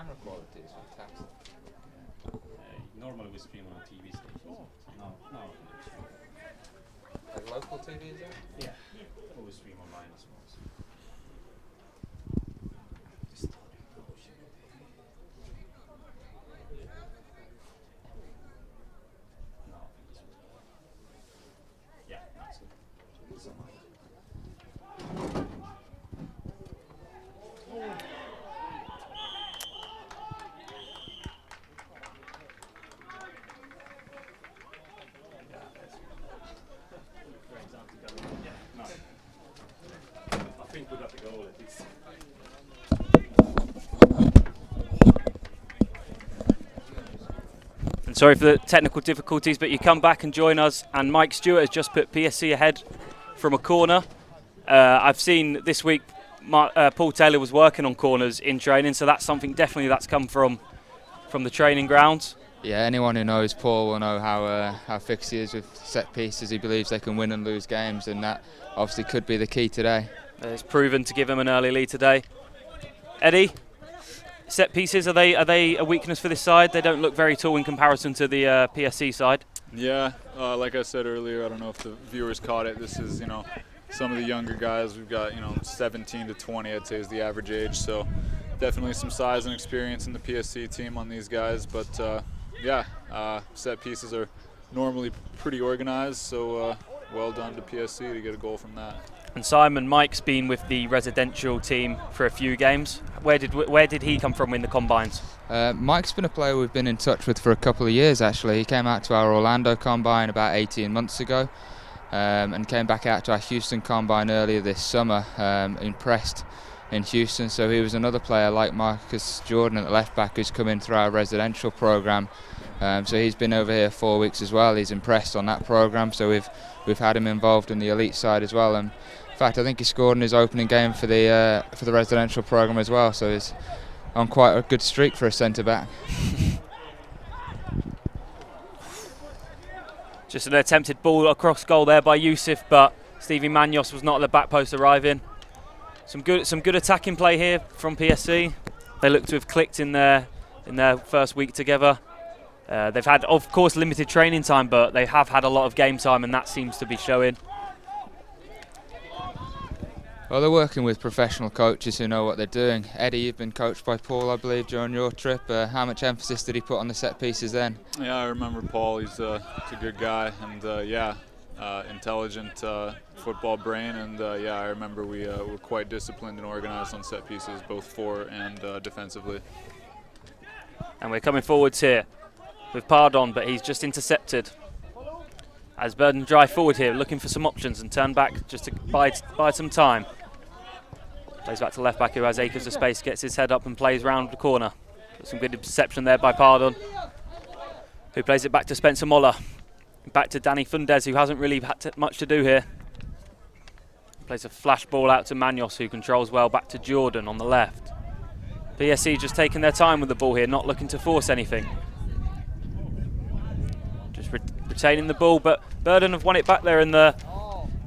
camera quality is fantastic. Normally we stream on a TV station. So now Like local TV, is it? yeah, or we stream online as well. So. No, yeah, that's good. I think we got the goal at least. And sorry for the technical difficulties, but you come back and join us, and Mike Stewart has just put PSC ahead from a corner. I've seen this week Paul Taylor was working on corners in training, so that's something definitely that's come from the training grounds. Yeah, anyone who knows Paul will know how fixed he is with set pieces. He believes they can win and lose games, and that obviously could be the key today. It's proven to give him an early lead today. Eddie, set pieces, are they a weakness for this side? They don't look very tall in comparison to the PSC side. Yeah, like I said earlier, I don't know if the viewers caught it. This is, some of the younger guys. We've got, 17 to 20, I'd say, is the average age. So definitely some size and experience in the PSC team on these guys. But set pieces are normally pretty organized. So well done to PSC to get a goal from that. And Simon, Mike's been with the residential team for a few games. Where did he come from in the combines? Mike's been a player we've been in touch with for a couple of years actually. He came out to our Orlando combine about 18 months ago and came back out to our Houston combine earlier this summer, impressed in Houston. So he was another player like Marcus Jordan at the left back who's come in through our residential program. So he's been over here 4 weeks as well. He's impressed on that program. So we've had him involved in the elite side as well. And in fact, I think he scored in his opening game for the residential program as well. So he's on quite a good streak for a centre back. Just an attempted ball across goal there by Yusuf, but Stevie Manos was not at the back post arriving. Some good attacking play here from PSC. They look to have clicked in their first week together. They've had, of course, limited training time, but they have had a lot of game time, and that seems to be showing. Well, they're working with professional coaches who know what they're doing. Eddie, you've been coached by Paul, I believe, during your trip. How much emphasis did he put on the set pieces then? Yeah, I remember Paul. He's a good guy, and intelligent football brain. And I remember we were quite disciplined and organized on set pieces, both for and defensively. And we're coming forwards here with Pardon, but he's just intercepted. As Bodens drive forward here, looking for some options and turn back just to bide some time. Plays back to left back who has acres of space, gets his head up and plays round the corner. Got some good interception there by Pardon, who plays it back to Spencer Moller. Back to Danny Fundes, who hasn't really had much to do here. Plays a flash ball out to Manos, who controls well, back to Jordan on the left. PSC just taking their time with the ball here, not looking to force anything. Just retaining the ball, but Bodens have won it back there in the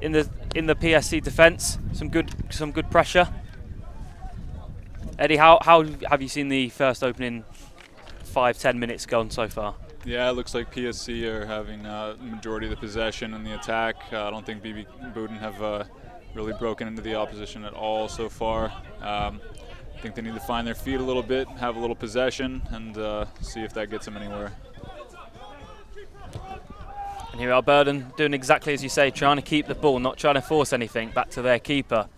PSC defence. Some good pressure. Eddie, how have you seen the first opening 5-10 minutes gone so far? Yeah, it looks like PSC are having the majority of the possession in the attack. I don't think Bodens have really broken into the opposition at all so far. I think they need to find their feet a little bit, have a little possession, and see if that gets them anywhere. And here are Bodens doing exactly as you say, trying to keep the ball, not trying to force anything, back to their keeper.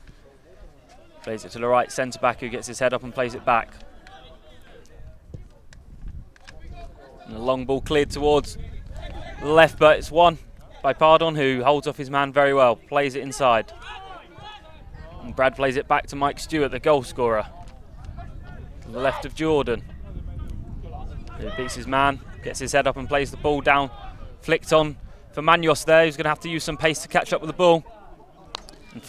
Plays it to the right centre back who gets his head up and plays it back. And the long ball cleared towards the left, but it's won by Pardon, who holds off his man very well, plays it inside. And Brad plays it back to Mike Stewart, the goal scorer. To the left of Jordan. He beats his man, gets his head up and plays the ball down. Flicked on for Manos there, who's going to have to use some pace to catch up with the ball.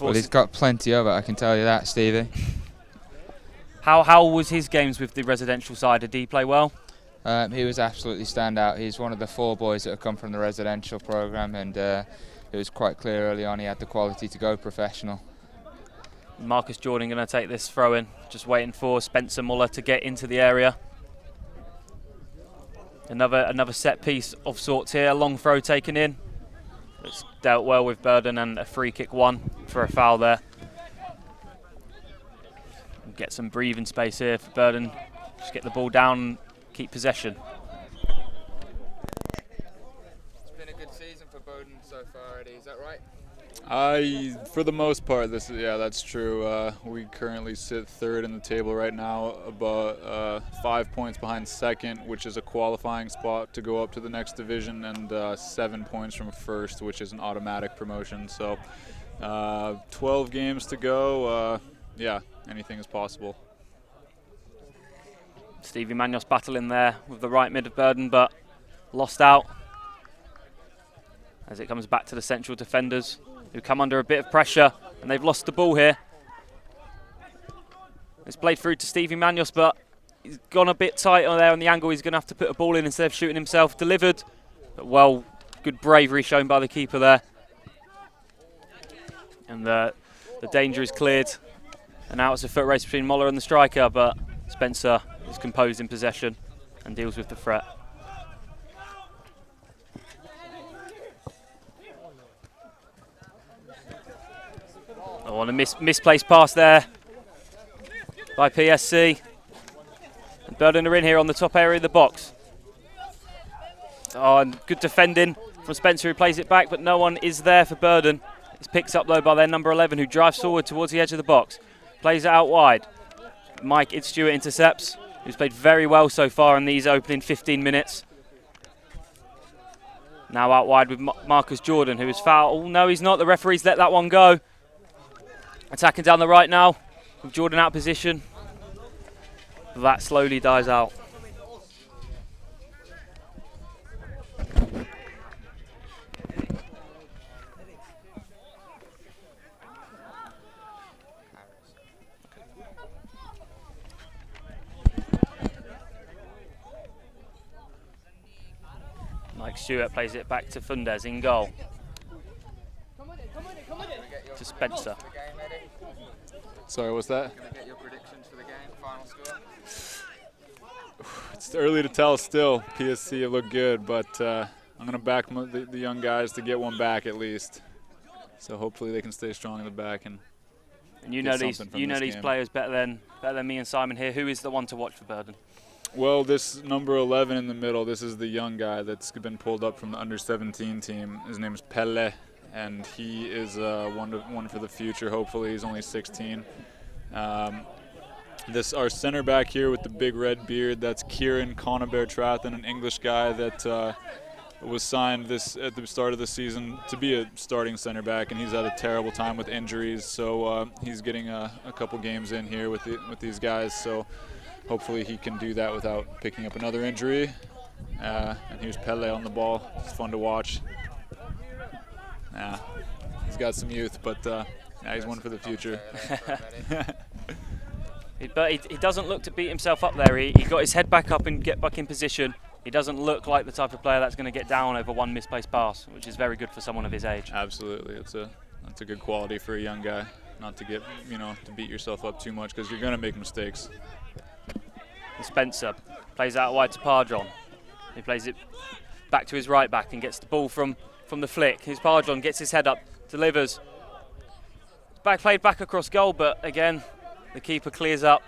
Well, he's got plenty of it, I can tell you that, Stevie. How was his games with the residential side? Did he play well? He was absolutely standout. He's one of the 4 boys that have come from the residential program, and it was quite clear early on he had the quality to go professional. Marcus Jordan going to take this throw in, just waiting for Spencer Muller to get into the area. Another set piece of sorts here, a long throw taken in. It's dealt well with Burden, and a free kick won for a foul there. Get some breathing space here for Burden. Just get the ball down and keep possession. It's been a good season for Bodens so far, Eddie, is that right? For the most part, that's true. We currently sit third in the table right now, about 5 points behind second, which is a qualifying spot to go up to the next division, and 7 points from first, which is an automatic promotion. So 12 games to go. Yeah, anything is possible. Stevie Manos battling there with the right mid of Burden, but lost out as it comes back to the central defenders, who come under a bit of pressure, and they've lost the ball here. It's played through to Stevie Manos, but he's gone a bit tight on there on the angle. He's going to have to put a ball in instead of shooting himself. Delivered, but well, good bravery shown by the keeper there. And the danger is cleared. And now it's a foot race between Muller and the striker, but Spencer is composed in possession and deals with the threat. Oh, and a misplaced pass there by PSC. And Burden are in here on the top area of the box. Oh, and good defending from Spencer, who plays it back, but no one is there for Burden. It's picked up though by their number 11, who drives forward towards the edge of the box. Plays it out wide. Mike Stewart intercepts, who's played very well so far in these opening 15 minutes. Now out wide with Marcus Jordan, who is fouled. Oh, no, he's not. The referee's let that one go. Attacking down the right now, with Jordan out of position. That slowly dies out. Mike Stewart plays it back to Fundes in goal. To Spencer. Sorry, what's that? Can I get your predictions for the game, final score? It's early to tell still. PSC look good, but I'm going to back the young guys to get one back at least. So hopefully they can stay strong in the back and you know these players better than me and Simon here. Who is the one to watch for Burden? Well, this number 11 in the middle, this is the young guy that's been pulled up from the under-17 team. His name is Pelle, and he is one for the future, hopefully. He's only 16. Our center back here with the big red beard, that's Kieran Conabertrathen, an English guy that was signed at the start of the season to be a starting center back, and he's had a terrible time with injuries. So he's getting a couple games in here with these guys. So hopefully he can do that without picking up another injury. And here's Pelle on the ball. It's fun to watch. He's got some youth, but he's one for the future. But he doesn't look to beat himself up there. He got his head back up and get back in position. He doesn't look like the type of player that's going to get down over one misplaced pass, which is very good for someone of his age. Absolutely, that's a good quality for a young guy. Not to get to beat yourself up too much, because you're going to make mistakes. And Spencer plays out wide to Pardron. He plays it back to his right back and gets the ball from the flick. His Pardron gets his head up, delivers. Played back across goal, but again, the keeper clears up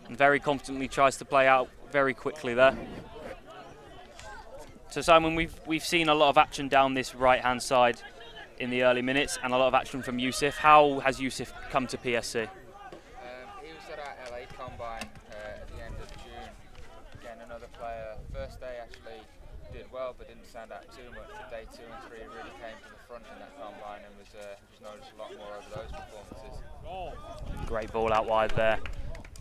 and very confidently tries to play out very quickly there. So Simon, we've seen a lot of action down this right-hand side in the early minutes, and a lot of action from Yusuf. How has Yusuf come to PSC? He was at our LA Combine at the end of June. Again, another player. First day actually did well, but didn't stand out too much. But day 2 and 3 really came to the front in that combine, and was noticed a lot more over those performances. Great ball out wide there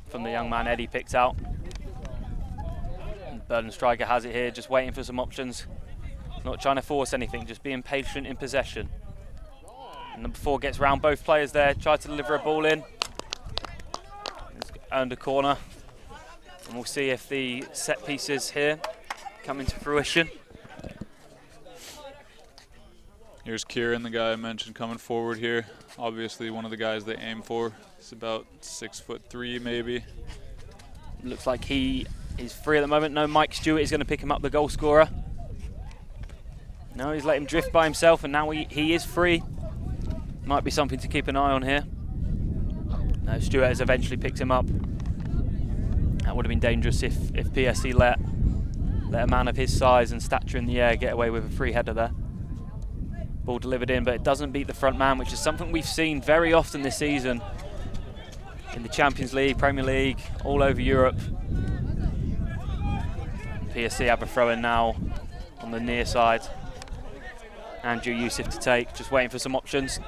from the young man Eddie picked out. And Burden striker has it here, just waiting for some options. Not trying to force anything, just being patient in possession. And number 4 gets round both players there, tries to deliver a ball in. He's earned a corner. And we'll see if the set pieces here come into fruition. Here's Kieran, the guy I mentioned, coming forward here. Obviously one of the guys they aim for. He's about 6'3" maybe. Looks like he is free at the moment. No, Mike Stewart is going to pick him up, the goal scorer. No, he's let him drift by himself, and now he is free. Might be something to keep an eye on here. No, Stewart has eventually picked him up. That would have been dangerous if PSC let a man of his size and stature in the air get away with a free header there. Ball delivered in, but it doesn't beat the front man, which is something we've seen very often this season in the Champions League, Premier League, all over Europe. PSC have a throw-in now on the near side. Andrew Youssef to take, just waiting for some options.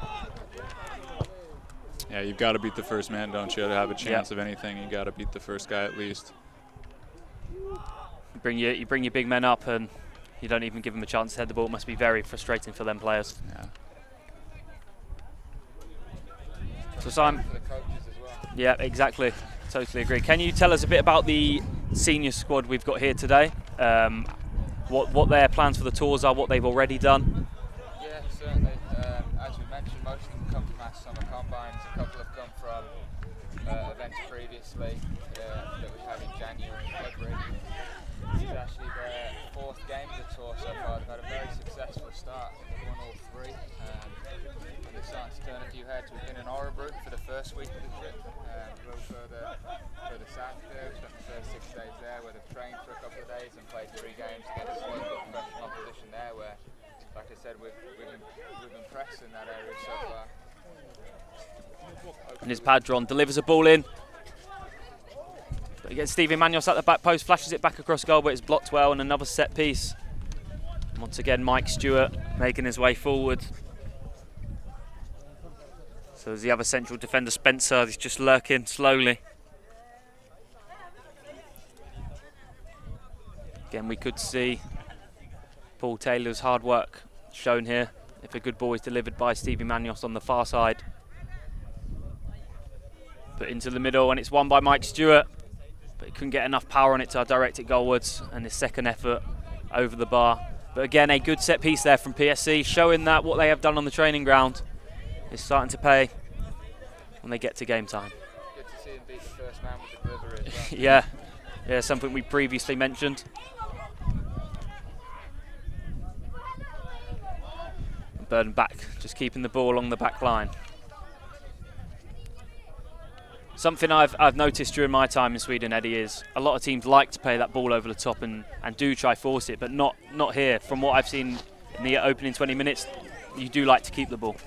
Yeah, you've got to beat the first man, don't you? To have a chance of anything, you got to beat the first guy at least. You bring your big men up and you don't even give them a chance to head the ball. It must be very frustrating for them players. Yeah. So Simon, yeah, exactly. Totally agree. Can you tell us a bit about the senior squad we've got here today? What their plans for the tours are, what they've already done? Yeah, certainly. As we mentioned, most of them come from our summer combines. A couple have come from events previously that we had in January and February. This is actually their fourth game of the tour so far. They've had a very successful start. They've won all three. And they're starting to turn a few heads. We've been in Orebro for the first week of the trip. A little further south there. We spent the first 6 days there where they've trained for a couple of days and played 3 games against professional opposition there where, like I said, we've impressed in that area so far. And his Padron delivers a ball in. But again, Stevie Manos at the back post, flashes it back across goal, but it's blocked well, and another set piece. Once again, Mike Stewart making his way forward. So as the other central defender, Spencer, is just lurking slowly. Again, we could see Paul Taylor's hard work shown here if a good ball is delivered by Stevie Manos on the far side. Put into the middle, and it's won by Mike Stewart, but he couldn't get enough power on it to direct it goalwards, and his second effort over the bar. But again, a good set piece there from PSC, showing that what they have done on the training ground is starting to pay when they get to game time. Good to see him beat the first man with the delivery as well. Yeah, something we previously mentioned. Burden back, just keeping the ball along the back line. Something I've noticed during my time in Sweden, Eddie, is a lot of teams like to play that ball over the top and do try force it, but not here. From what I've seen in the opening 20 minutes, you do like to keep the ball.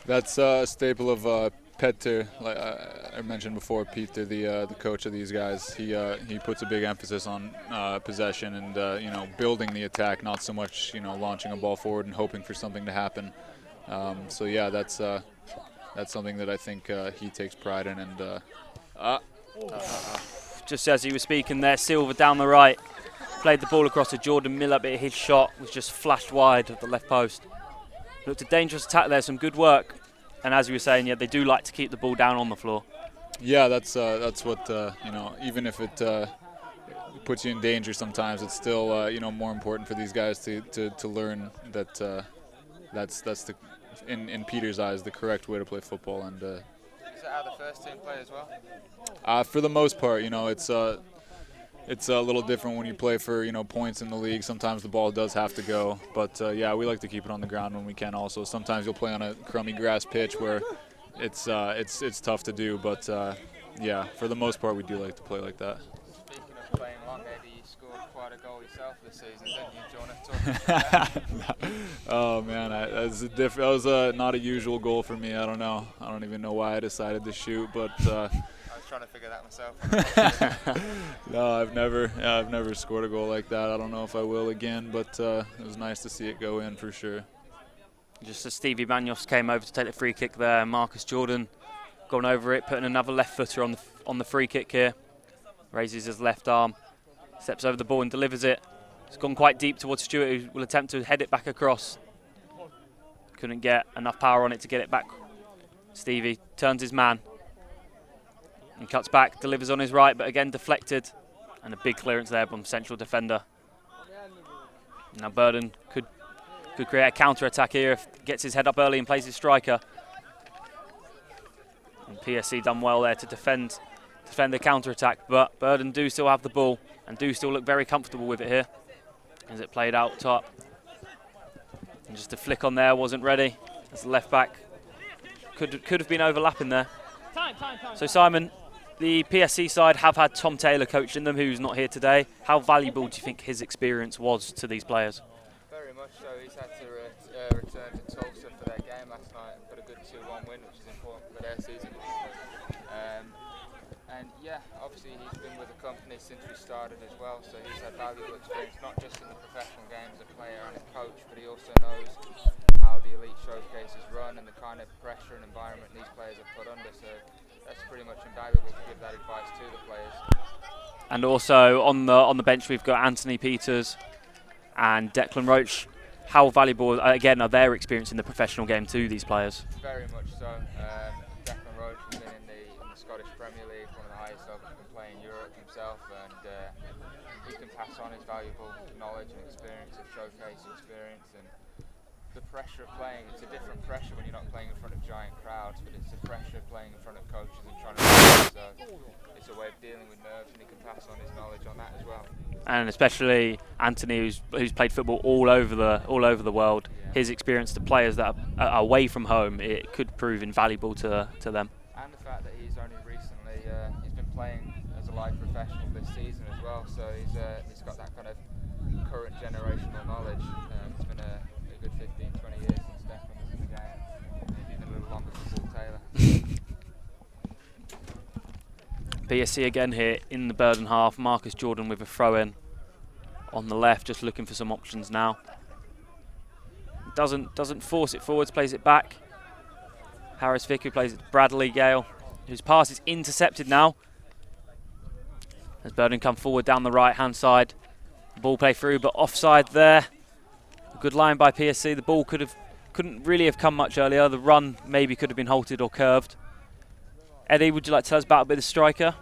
That's a staple of Petter, like I mentioned before, Peter, the coach of these guys. He puts a big emphasis on possession and building the attack, not so much launching a ball forward and hoping for something to happen. So yeah, that's something that I think he takes pride in. And just as he was speaking there, Silva down the right played the ball across to Jordan Miller, but his shot was just flashed wide of the left post. Looked a dangerous attack there, some good work. And as you were saying, yeah, they do like to keep the ball down on the floor. Yeah, that's what even if it puts you in danger sometimes, it's still more important for these guys to learn that that's the in Peter's eyes the correct way to play football. And is that how the first team play as well? For the most part, it's a little different when you play for points in the league. Sometimes the ball does have to go, but yeah, we like to keep it on the ground when we can. Also, sometimes you'll play on a crummy grass pitch where it's tough to do, but yeah, for the most part, we do like to play like that. Speaking of playing long, Eddie, you scored quite a goal yourself this season, didn't you? Do you want to talk about that? Oh man, that was not a usual goal for me. I don't know. I don't even know why I decided to shoot, but. I was trying to figure that myself. No, I've never scored a goal like that. I don't know if I will again, but it was nice to see it go in for sure. Just as Stevie Manos came over to take the free kick there, Marcus Jordan gone over it, putting another left footer on the free kick here. Raises his left arm, steps over the ball and delivers it. It's gone quite deep towards Stewart, who will attempt to head it back across. Couldn't get enough power on it to get it back. Stevie turns his man and cuts back, delivers on his right, but again deflected. And a big clearance there from central defender. Now Burden could create a counter-attack here if he gets his head up early and plays his striker. And PSC done well there to defend the counter-attack, but Bodens do still have the ball and do still look very comfortable with it here as it played out top. And just a flick on there, wasn't ready. As the left back could have been overlapping there. So Simon, the PSC side have had Tom Taylor coaching them, who's not here today. How valuable do you think his experience was to these players? Very much so. He's had to return to Tulsa for their game last night and put a good 2-1 win, which is important for their season. And yeah, obviously he's been with the company since we started as well, so he's had valuable experience, not just in the professional game as a player and a coach, but he also knows how the elite showcases run and the kind of pressure and environment these players are put under, so that's pretty much invaluable to give that advice to the players. And also on the bench we've got Anthony Peters and Declan Roach. How valuable, again, are their experience in the professional game to these players? Very much so. Declan Roach has been in the Scottish Premier League, one of the highest levels, can play in Europe himself, and he can pass on his valuable knowledge and experience of showcase experience. And the pressure of playing, it's a different pressure when you're not playing in front of giant crowds, but it's the pressure of playing in front of coaches and trying to win, so it's a way of dealing with nerves, and he can pass on his knowledge on that as well. And especially Anthony, who's played football all over the world, his experience to players that are away from home, it could prove invaluable to them. And the fact that he's only recently he's been playing as a live professional this season as well, so he's got that kind of current generational knowledge. It's been a good 15-20 years since Declan was in the game, maybe even a little longer for Paul Taylor. PSC again here in the Bodens half. Marcus Jordan with a throw-in on the left, just looking for some options now. Doesn't force it forwards, plays it back. Harris Vick, who plays it to Bradley Gale, whose pass is intercepted now. As Bodens come forward down the right-hand side. Ball play through, but offside there. A good line by PSC. The ball couldn't really have come much earlier. The run maybe could have been halted or curved. Eddie, would you like to tell us about a bit of the striker?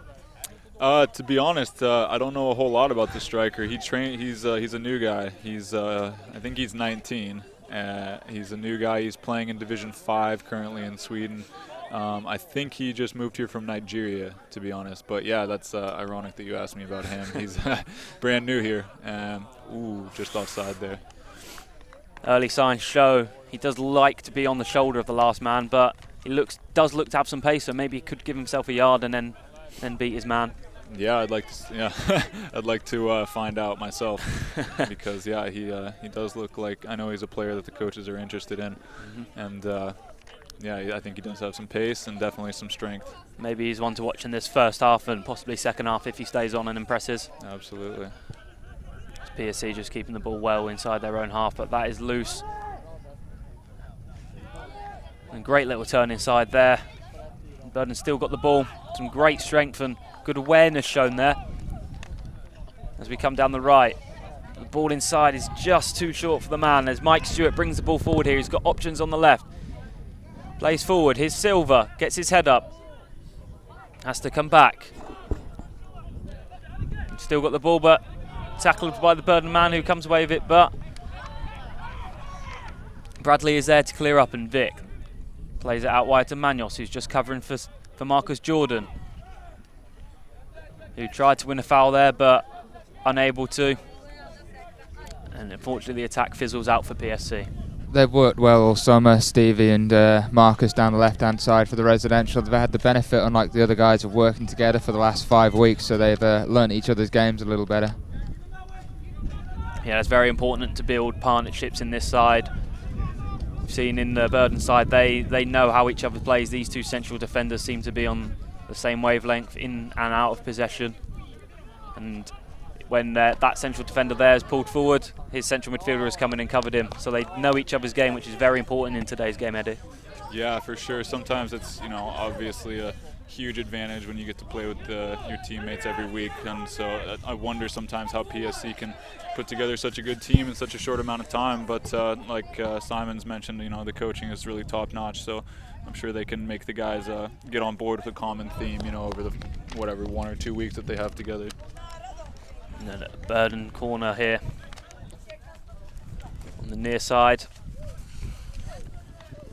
To be honest, I don't know a whole lot about the striker. He's a new guy. I think he's 19. He's a new guy. He's playing in Division 5 currently in Sweden. I think he just moved here from Nigeria, to be honest. But yeah, that's ironic that you asked me about him. He's brand new here. Ooh, just offside there. Early signs show he does like to be on the shoulder of the last man, but he does look to have some pace, so maybe he could give himself a yard and then beat his man. Yeah, I'd like to. Yeah, I'd like to find out myself because yeah, he does look like, I know he's a player that the coaches are interested in, and yeah, I think he does have some pace and definitely some strength. Maybe he's one to watch in this first half and possibly second half if he stays on and impresses. Absolutely. PSC just keeping the ball well inside their own half, but that is loose. And great little turn inside there. Bodens still got the ball. Some great strength and good awareness shown there. As we come down the right, the ball inside is just too short for the man. As Mike Stewart brings the ball forward here, he's got options on the left. Plays forward, here's Silva, gets his head up. Has to come back. Still got the ball, but tackled by the Bodens man who comes away with it, but Bradley is there to clear up, and Vic plays it out wide to Manos, who's just covering for Marcus Jordan, who tried to win a foul there but unable to. And unfortunately the attack fizzles out for PSC. They've worked well all summer, Stevie and Marcus down the left-hand side for the residential. They've had the benefit, unlike the other guys, of working together for the last 5 weeks, so they've learnt each other's games a little better. Yeah, it's very important to build partnerships in this side. We've seen in the Bodens side, they know how each other plays. These two central defenders seem to be on the same wavelength in and out of possession. And when that central defender there is pulled forward, his central midfielder has come in and covered him. So they know each other's game, which is very important in today's game, Eddie. Yeah, for sure. Sometimes it's, obviously a huge advantage when you get to play with your teammates every week, and so I wonder sometimes how PSC can put together such a good team in such a short amount of time. But like Simon's mentioned, the coaching is really top notch, so I'm sure they can make the guys get on board with a common theme, over the 1 or 2 weeks that they have together. And then a Bodens corner here on the near side.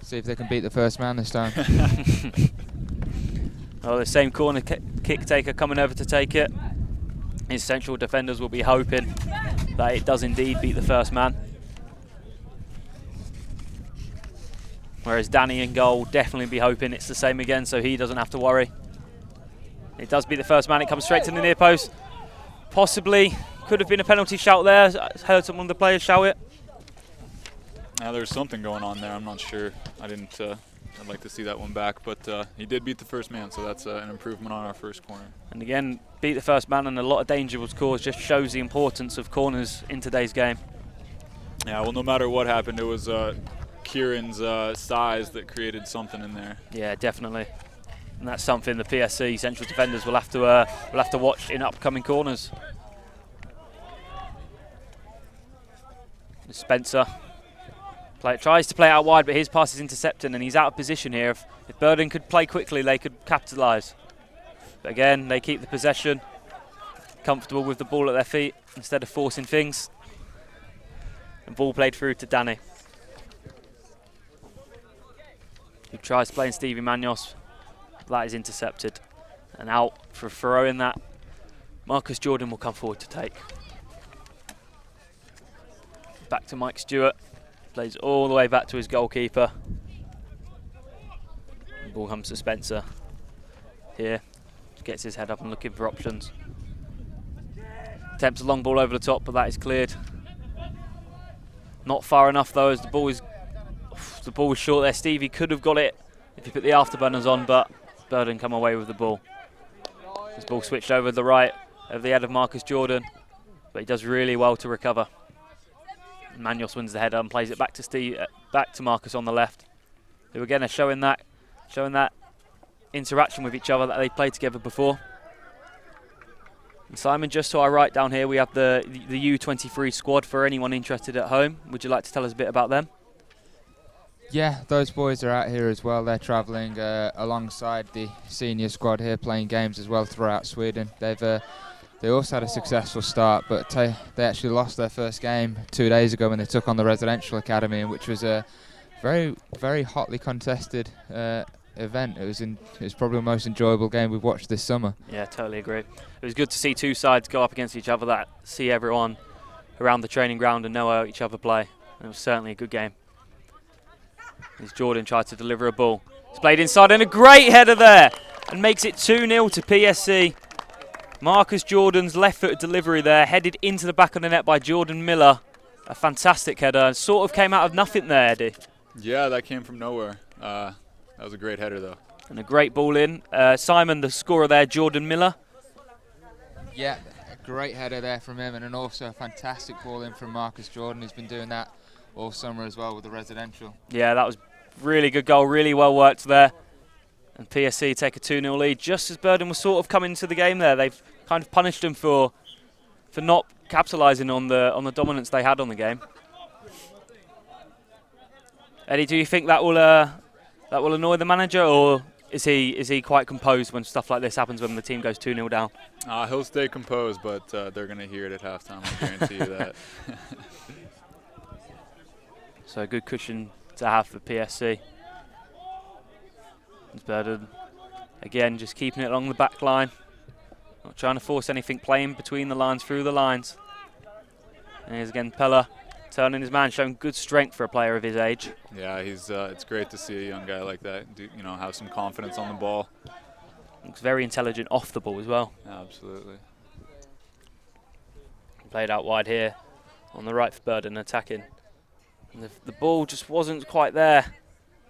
See if they can beat the first man this time. Well, the same corner kick taker coming over to take it. His central defenders will be hoping that it does indeed beat the first man. Whereas Danny in goal definitely be hoping it's the same again, so he doesn't have to worry. It does beat the first man. It comes straight to the near post. Possibly could have been a penalty shout there. I heard some of the players shout it. Now there's something going on there. I'm not sure. I'd like to see that one back, but he did beat the first man, so that's an improvement on our first corner. And again, beat the first man, and a lot of danger was caused. Just shows the importance of corners in today's game. Yeah, well, no matter what happened, it was Kieran's size that created something in there. Yeah, definitely. And that's something the PSC central defenders will have to watch in upcoming corners. Spencer tries to play out wide, but his pass is intercepted, and he's out of position here. If Burden could play quickly, they could capitalise. But again, they keep the possession, comfortable with the ball at their feet instead of forcing things. And ball played through to Danny, who tries playing Stevie Manos. That is intercepted. And out for throwing that, Marcus Jordan will come forward to take. Back to Mike Stewart. Plays all the way back to his goalkeeper. Ball comes to Spencer. Here, gets his head up and looking for options. Attempts a long ball over the top, but that is cleared. Not far enough though, as the ball is short there. Stevie could have got it if he put the afterburners on, but Burden come away with the ball. His ball switched over the right of the head of Marcus Jordan, but he does really well to recover. Manuel wins the header and plays it back to Marcus on the left, who again are showing that interaction with each other that they played together before. And Simon, just to our right down here, we have the U23 squad for anyone interested at home. Would you like to tell us a bit about them? Yeah, those boys are out here as well. They're travelling alongside the senior squad here, playing games as well throughout Sweden. They also had a successful start, but they actually lost their first game 2 days ago when they took on the residential academy, which was a very, very hotly contested event. It was probably the most enjoyable game we've watched this summer. Yeah, totally agree. It was good to see two sides go up against each other, that see everyone around the training ground and know how each other play. And it was certainly a good game. As Jordan tried to deliver a ball. It's played inside and a great header there, and makes it 2-0 to PSC. Marcus Jordan's left-footed delivery there, headed into the back of the net by Jordan Miller. A fantastic header, sort of came out of nothing there, Eddie. Yeah, that came from nowhere. That was a great header, though. And a great ball in. Simon, the scorer there, Jordan Miller. Yeah, a great header there from him, and also a fantastic ball in from Marcus Jordan. He's been doing that all summer as well with the residential. Yeah, that was really good goal, really well worked there. And PSC take a 2-0 lead just as Burden was sort of coming into the game there. They've kind of punished them for not capitalising on the dominance they had on the game. Eddie, do you think that will annoy the manager, or is he quite composed when stuff like this happens when the team goes 2-0 down? He'll stay composed, but they're going to hear it at halftime. I guarantee you that. So a good cushion to have for PSC. Burden, again, just keeping it along the back line. Not trying to force anything, playing between the lines, through the lines. And here's again Pella, turning his man, showing good strength for a player of his age. Yeah, it's great to see a young guy like that, have some confidence on the ball. Looks very intelligent off the ball as well. Absolutely. Played out wide here, on the right for Burden, attacking. And the ball just wasn't quite there,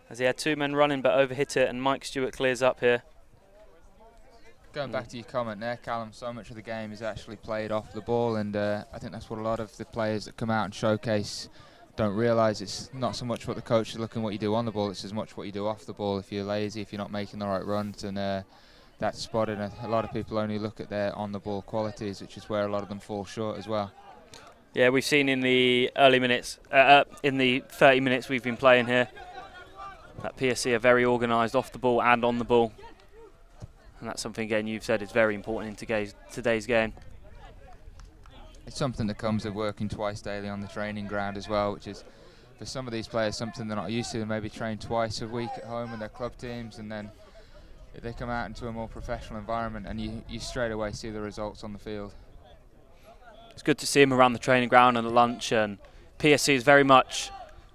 as he had two men running but overhit it, and Mike Stewart clears up here. Going back to your comment there, Callum, so much of the game is actually played off the ball, and I think that's what a lot of the players that come out and showcase don't realise. It's not so much what the coach is looking what you do on the ball, it's as much what you do off the ball. If you're lazy, if you're not making the right runs, and that's spotted. A lot of people only look at their on-the-ball qualities, which is where a lot of them fall short as well. Yeah, we've seen in the early minutes, in the 30 minutes we've been playing here, that PSC are very organised off the ball and on the ball. And that's something, again, you've said is very important in today's game. It's something that comes with working twice daily on the training ground as well, which is, for some of these players, something they're not used to. They maybe train twice a week at home with their club teams, and then they come out into a more professional environment, and you straight away see the results on the field. It's good to see him around the training ground and at lunch, and PSC is very much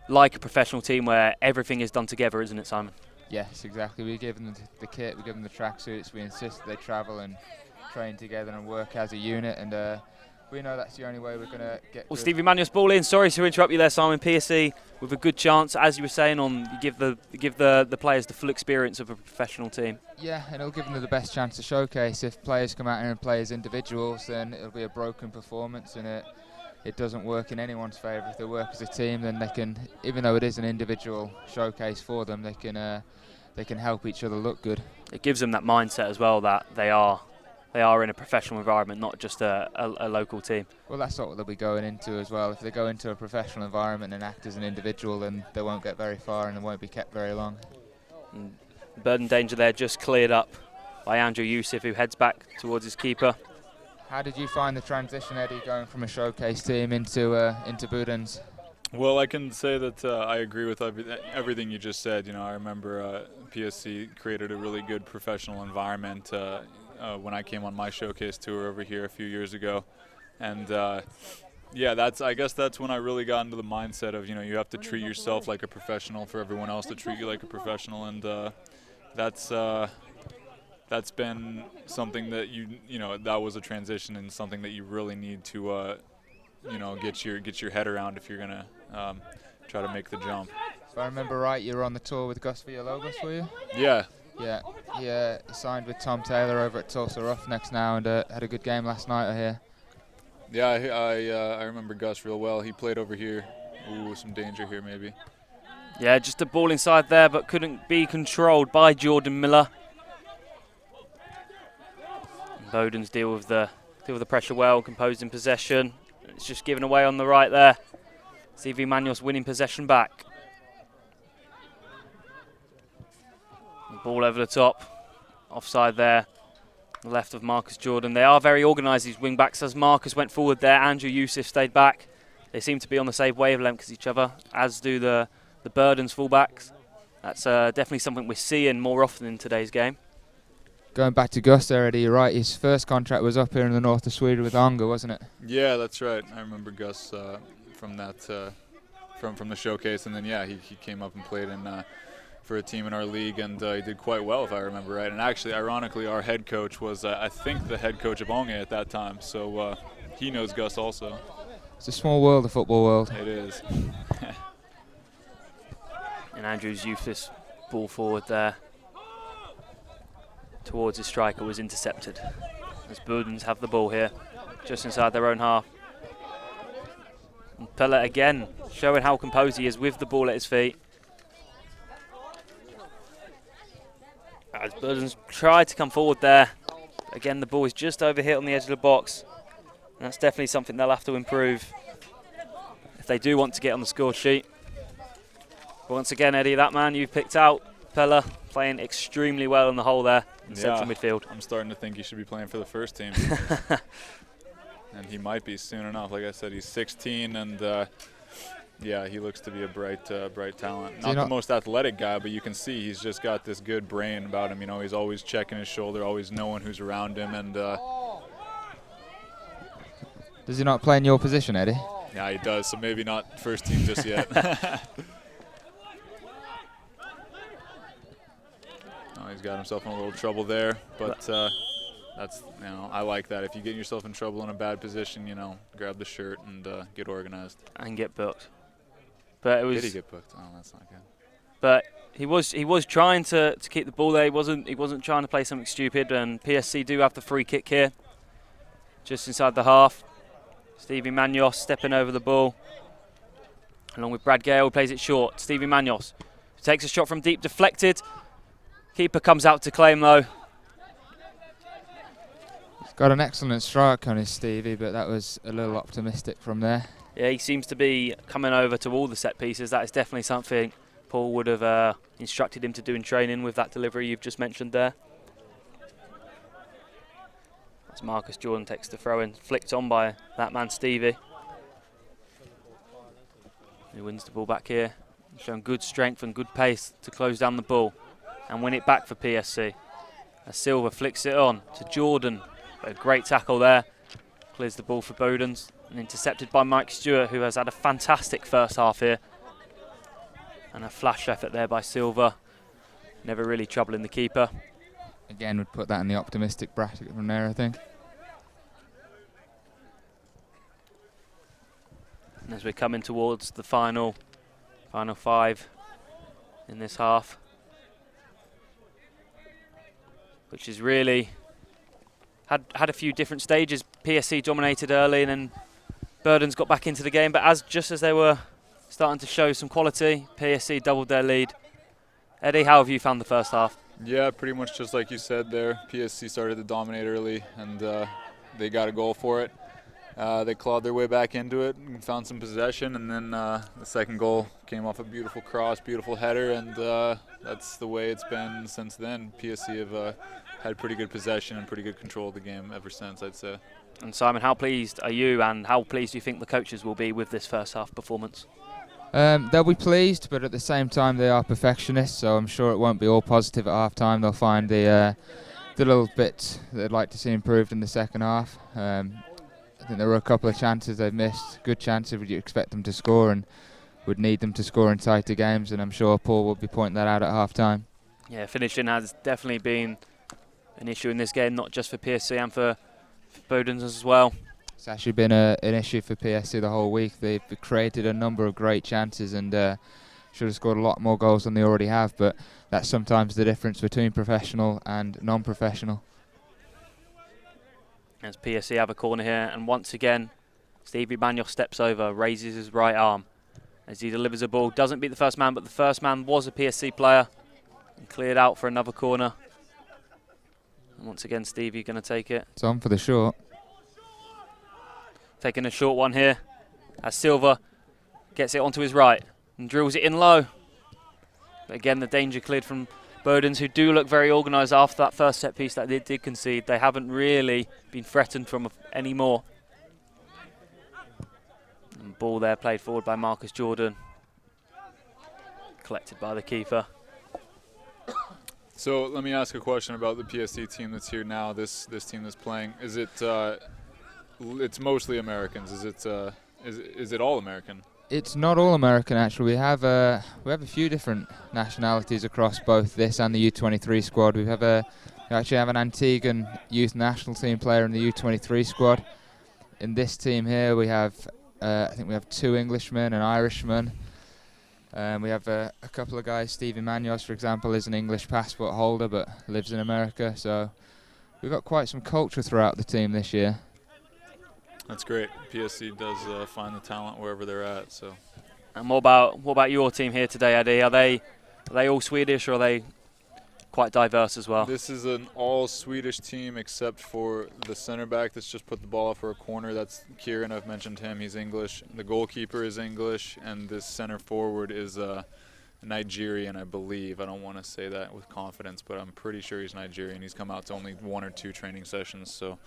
like a professional team where everything is done together, isn't it, Simon? Yes, exactly. We give them the kit, we give them the tracksuits, we insist that they travel and train together and work as a unit, and we know that's the only way we're going to get Well, good. Stevie Manuel's ball in. Sorry to interrupt you there, Simon. PSC with a good chance, as you were saying, on you give the players the full experience of a professional team. Yeah, and it'll give them the best chance to showcase. If players come out here and play as individuals, then it'll be a broken performance, and it doesn't work in anyone's favour. If they work as a team, then they can, even though it is an individual showcase for them, they can help each other look good. It gives them that mindset as well that they are in a professional environment, not just a local team. Well, that's what they'll be going into as well. If they go into a professional environment and act as an individual, then they won't get very far and they won't be kept very long. And Burden danger there just cleared up by Andrew Youssef, who heads back towards his keeper. How did you find the transition, Eddie, going from a showcase team into Bodens? Well, I can say that I agree with everything you just said. You know, I remember PSC created a really good professional environment when I came on my showcase tour over here a few years ago, and yeah, I guess that's when I really got into the mindset of, you know, you have to treat yourself like a professional for everyone else to treat you like a professional, and that's been something that you know, that was a transition and something that you really need to you know, get your head around if you're gonna try to make the jump. If I remember right, you were on the tour with Gus Villalobos, were you? Yeah. Yeah, he signed with Tom Taylor over at Tulsa Roughnecks now, and had a good game last night, I hear. Yeah, I remember Gus real well. He played over here. Ooh, some danger here maybe. Yeah, just a ball inside there, but couldn't be controlled by Jordan Miller. And Bodens deal with the pressure well, composed in possession. It's just given away on the right there. Stevie Manuel's winning possession back. Ball over the top, offside there, the left of Marcus Jordan. They are very organised, these wing backs, as Marcus went forward there. Andrew Youssef stayed back. They seem to be on the same wavelength as each other, as do the Burdens fullbacks. That's definitely something we're seeing more often in today's game. Going back to Gus there, Eddie, you're right, his first contract was up here in the north of Sweden with Onga, wasn't it? Yeah, that's right. I remember Gus from that, from the showcase, and then yeah, he came up and played in for a team in our league, and he did quite well, if I remember right. And actually, ironically, our head coach was, I think, the head coach of Onge at that time, so he knows Gus also. It's a small world, the football world. It is. And Andrew's Youssef's ball forward there towards his striker was intercepted, as Bodens have the ball here, just inside their own half. And Pella again, showing how composed he is with the ball at his feet. As Bodens tried to come forward there. Again, the ball is just overhit on the edge of the box. And that's definitely something they'll have to improve if they do want to get on the score sheet. But once again, Eddie, that man you picked out, Pella, playing extremely well in the hole there in central midfield. I'm starting to think he should be playing for the first team. And he might be soon enough. Like I said, he's 16, and yeah, he looks to be a bright talent. Not the most athletic guy, but you can see he's just got this good brain about him. You know, he's always checking his shoulder, always knowing who's around him, and does he not play in your position, Eddie? Yeah, he does. So maybe not first team just yet. Oh, he's got himself in a little trouble there, but that's, you know, I like that. If you get yourself in trouble in a bad position, you know, grab the shirt and get organized and get booked. But it was. Did he get booked? Oh, that's not good. But he was trying to keep the ball there. He wasn't trying to play something stupid. And PSC do have the free kick here, just inside the half. Stevie Manuel stepping over the ball, along with Brad Gale, who plays it short. Stevie Manuel takes a shot from deep, deflected. Keeper comes out to claim though. He's got an excellent strike on his Stevie, but that was a little optimistic from there. Yeah, he seems to be coming over to all the set pieces. That is definitely something Paul would have instructed him to do in training with that delivery you've just mentioned there. As Marcus Jordan takes the throw in, flicked on by that man Stevie. He wins the ball back here, showing good strength and good pace to close down the ball and win it back for PSC. As Silva flicks it on to Jordan. A great tackle there. Clears the ball for Bodens and intercepted by Mike Stewart, who has had a fantastic first half here. And a flash effort there by Silva. Never really troubling the keeper. Again, would put that in the optimistic bracket from there, I think. And as we're coming towards the final 5 in this half, which is really had a few different stages. PSC dominated early, and then Bodens got back into the game. But just as they were starting to show some quality, PSC doubled their lead. Eddie, how have you found the first half? Yeah, pretty much just like you said there. PSC started to dominate early, and they got a goal for it. They clawed their way back into it and found some possession, and then the second goal came off a beautiful cross, beautiful header, and that's the way it's been since then. PSC have had pretty good possession and pretty good control of the game ever since, I'd say. And Simon, how pleased are you, and how pleased do you think the coaches will be with this first half performance? They'll be pleased, but at the same time they are perfectionists, so I'm sure it won't be all positive at half time. They'll find the little bit they'd like to see improved in the second half. I think there were a couple of chances they've missed, good chances would you expect them to score, and would need them to score in tighter games, and I'm sure Paul will be pointing that out at half time. Yeah, finishing has definitely been an issue in this game, not just for PSC and for Bodens as well. It's actually been an issue for PSC the whole week. They've created a number of great chances and should have scored a lot more goals than they already have, but that's sometimes the difference between professional and non-professional. As PSC have a corner here, and once again Stevie Manuel steps over, raises his right arm as he delivers a ball. Doesn't beat the first man, but the first man was a PSC player, and cleared out for another corner. And once again Stevie going to take it. It's on for the short. Taking a short one here as Silva gets it onto his right and drills it in low. But again, the danger cleared from Bodens, who do look very organised after that first set piece that they did concede. They haven't really been threatened from any more. And ball there played forward by Marcus Jordan. Collected by the keeper. So let me ask a question about the PSC team that's here now, this team that's playing. Is it... it's mostly Americans. Is it all American? It's not all American actually. We have a few different nationalities across both this and the U23 squad. We actually have an Antiguan youth national team player in the U23 squad. In this team here, we have I think we have 2 Englishmen, an Irishman. We have a couple of guys. Stevie Manuel, for example, is an English passport holder but lives in America. So we've got quite some culture throughout the team this year. That's great. PSC does find the talent wherever they're at. So. And what about your team here today, Eddie? Are they all Swedish, or are they quite diverse as well? This is an all Swedish team except for the center back that's just put the ball up for a corner. That's Kieran. I've mentioned him. He's English. The goalkeeper is English, and this center forward is Nigerian, I believe. I don't want to say that with confidence, but I'm pretty sure he's Nigerian. He's come out to only 1 or 2 training sessions, so.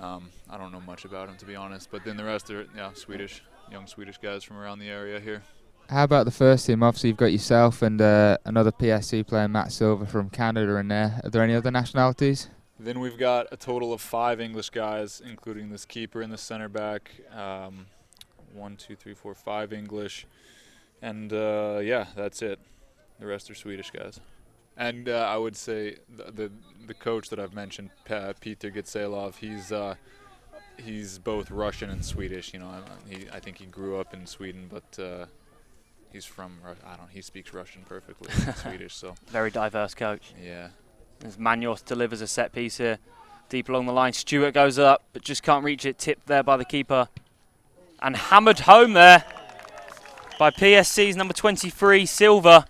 I don't know much about him, to be honest, but then the rest are Swedish, young Swedish guys from around the area here. How about the first team? Obviously you've got yourself and another PSC player, Matt Silva from Canada, in there. Are there any other nationalities? Then we've got a total of 5 English guys, including this keeper and the center back. 1, 2, 3, 4, 5 English, and yeah, that's it. The rest are Swedish guys. And I would say the coach that I've mentioned, Peter Getselov, he's both Russian and Swedish. You know, I think he grew up in Sweden, but he's from he speaks Russian perfectly, Swedish. So very diverse coach. Yeah. As Manuel delivers a set piece here, deep along the line. Stewart goes up, but just can't reach it. Tipped there by the keeper, and hammered home there by PSC's number 23, Silva.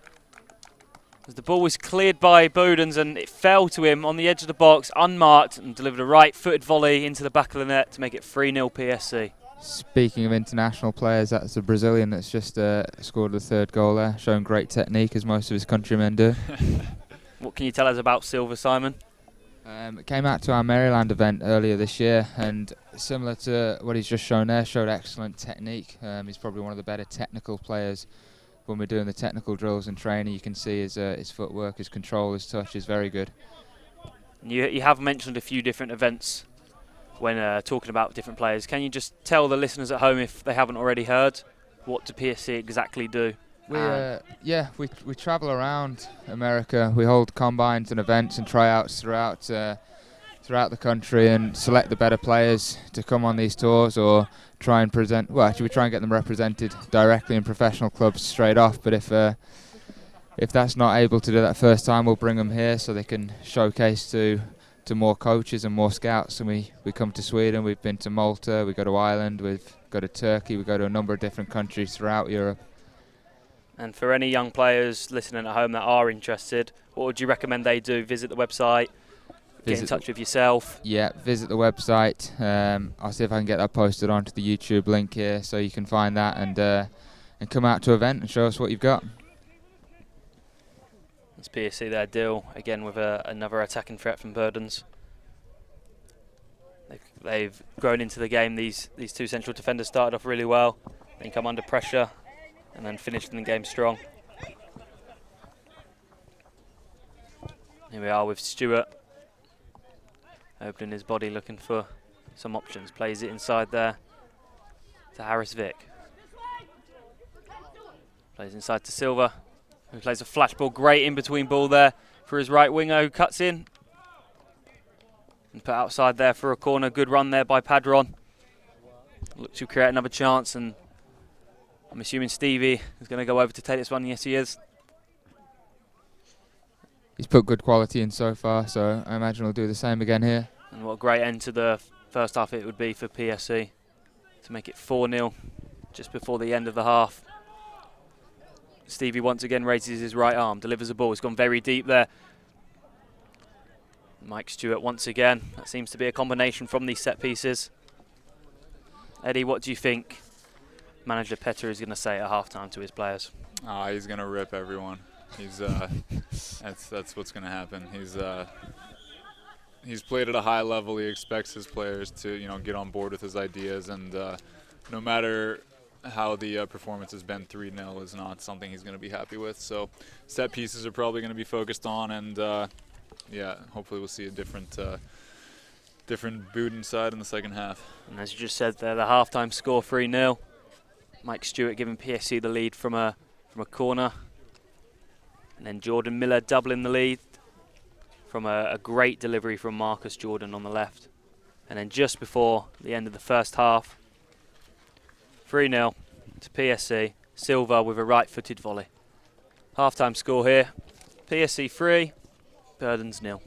As the ball was cleared by Bodens and it fell to him on the edge of the box, unmarked, and delivered a right-footed volley into the back of the net to make it 3-0 PSC. Speaking of international players, that's a Brazilian that's just scored the 3rd goal there, showing great technique as most of his countrymen do. What can you tell us about Silva, Simon? It came out to our Maryland event earlier this year, and similar to what he's just shown there, showed excellent technique. He's probably one of the better technical players. When we're doing the technical drills and training, you can see his footwork, his control, his touch is very good. You have mentioned a few different events when talking about different players. Can you just tell the listeners at home, if they haven't already heard, what do PSC exactly do? We travel around America. We hold combines and events and tryouts throughout the country and select the better players to come on these tours, or try and present. Well, actually, we try and get them represented directly in professional clubs straight off. But if that's not able to do that first time, we'll bring them here so they can showcase to more coaches and more scouts. And we come to Sweden. We've been to Malta. We go to Ireland. We've go to Turkey. We go to a number of different countries throughout Europe. And for any young players listening at home that are interested, what would you recommend they do? Visit the website, get in touch with yourself? Yeah, visit the website. I'll see if I can get that posted onto the YouTube link here so you can find that and come out to an event and show us what you've got. It's PSC there, Dill, again with another attacking threat from Bodens. They've grown into the game. These two central defenders started off really well, then come under pressure, and then finished in the game strong. Here we are with Stewart, opening his body, looking for some options. Plays it inside there to Harris Vick. Plays inside to Silva, who plays a flash ball, great in between ball there for his right winger, who cuts in. And put outside there for a corner. Good run there by Padron. Look to create another chance, and I'm assuming Stevie is going to go over to take this one. Yes, he is. He's put good quality in so far, so I imagine he'll do the same again here. And what a great end to the first half it would be for PSC to make it 4-0 just before the end of the half. Stevie once again raises his right arm, delivers a ball. It's gone very deep there. Mike Stewart once again. That seems to be a combination from these set pieces. Eddie, what do you think manager Petter is going to say at halftime to his players? He's going to rip everyone. He's that's what's going to happen. He's played at a high level. He expects his players to get on board with his ideas, and no matter how the performance has been, 3-0 is not something he's going to be happy with. So set pieces are probably going to be focused on, and yeah, hopefully we'll see a different Bodens side in the second half. And as you just said there, the halftime score 3-0. Mike Stewart giving PSC the lead from a corner. And then Jordan Miller doubling the lead from a great delivery from Marcus Jordan on the left. And then just before the end of the first half, 3-0 to PSC. Silva with a right-footed volley. Halftime score here, PSC 3, Bodens 0.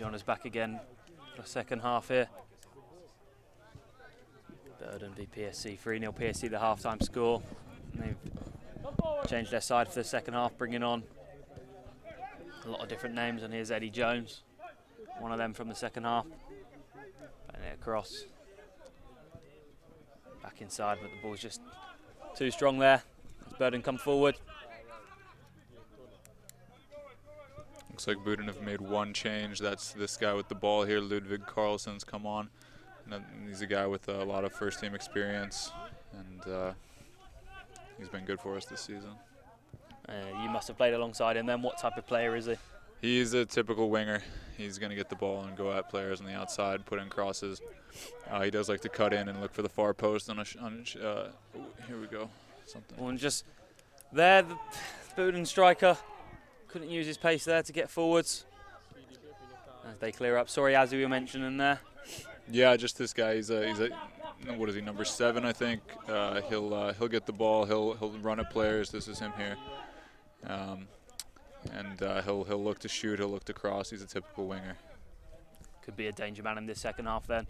join us back again for the second half here. Boden v PSC, 3-0 PSC, the half-time score. And they've changed their side for the second half, bringing on a lot of different names. And here's Eddie Jones, one of them from the second half. Playing it across. Back inside, but the ball's just too strong there. As Boden come forward. Looks like Bodens have made one change. That's this guy with the ball here, Ludwig Carlson's come on. And he's a guy with a lot of first-team experience, and he's been good for us this season. You must have played alongside him then. What type of player is he? He's a typical winger. He's going to get the ball and go at players on the outside, put in crosses. He does like to cut in and look for the far post on here we go. Something. Well, and just there, the Boden striker couldn't use his pace there to get forwards. As they clear up. Sorry, as we were mentioning there. Yeah, just this guy. He's a what is he, number 7, I think. He'll get the ball. He'll run at players. This is him here. And he'll look to shoot. He'll look to cross. He's a typical winger. Could be a danger man in this second half then.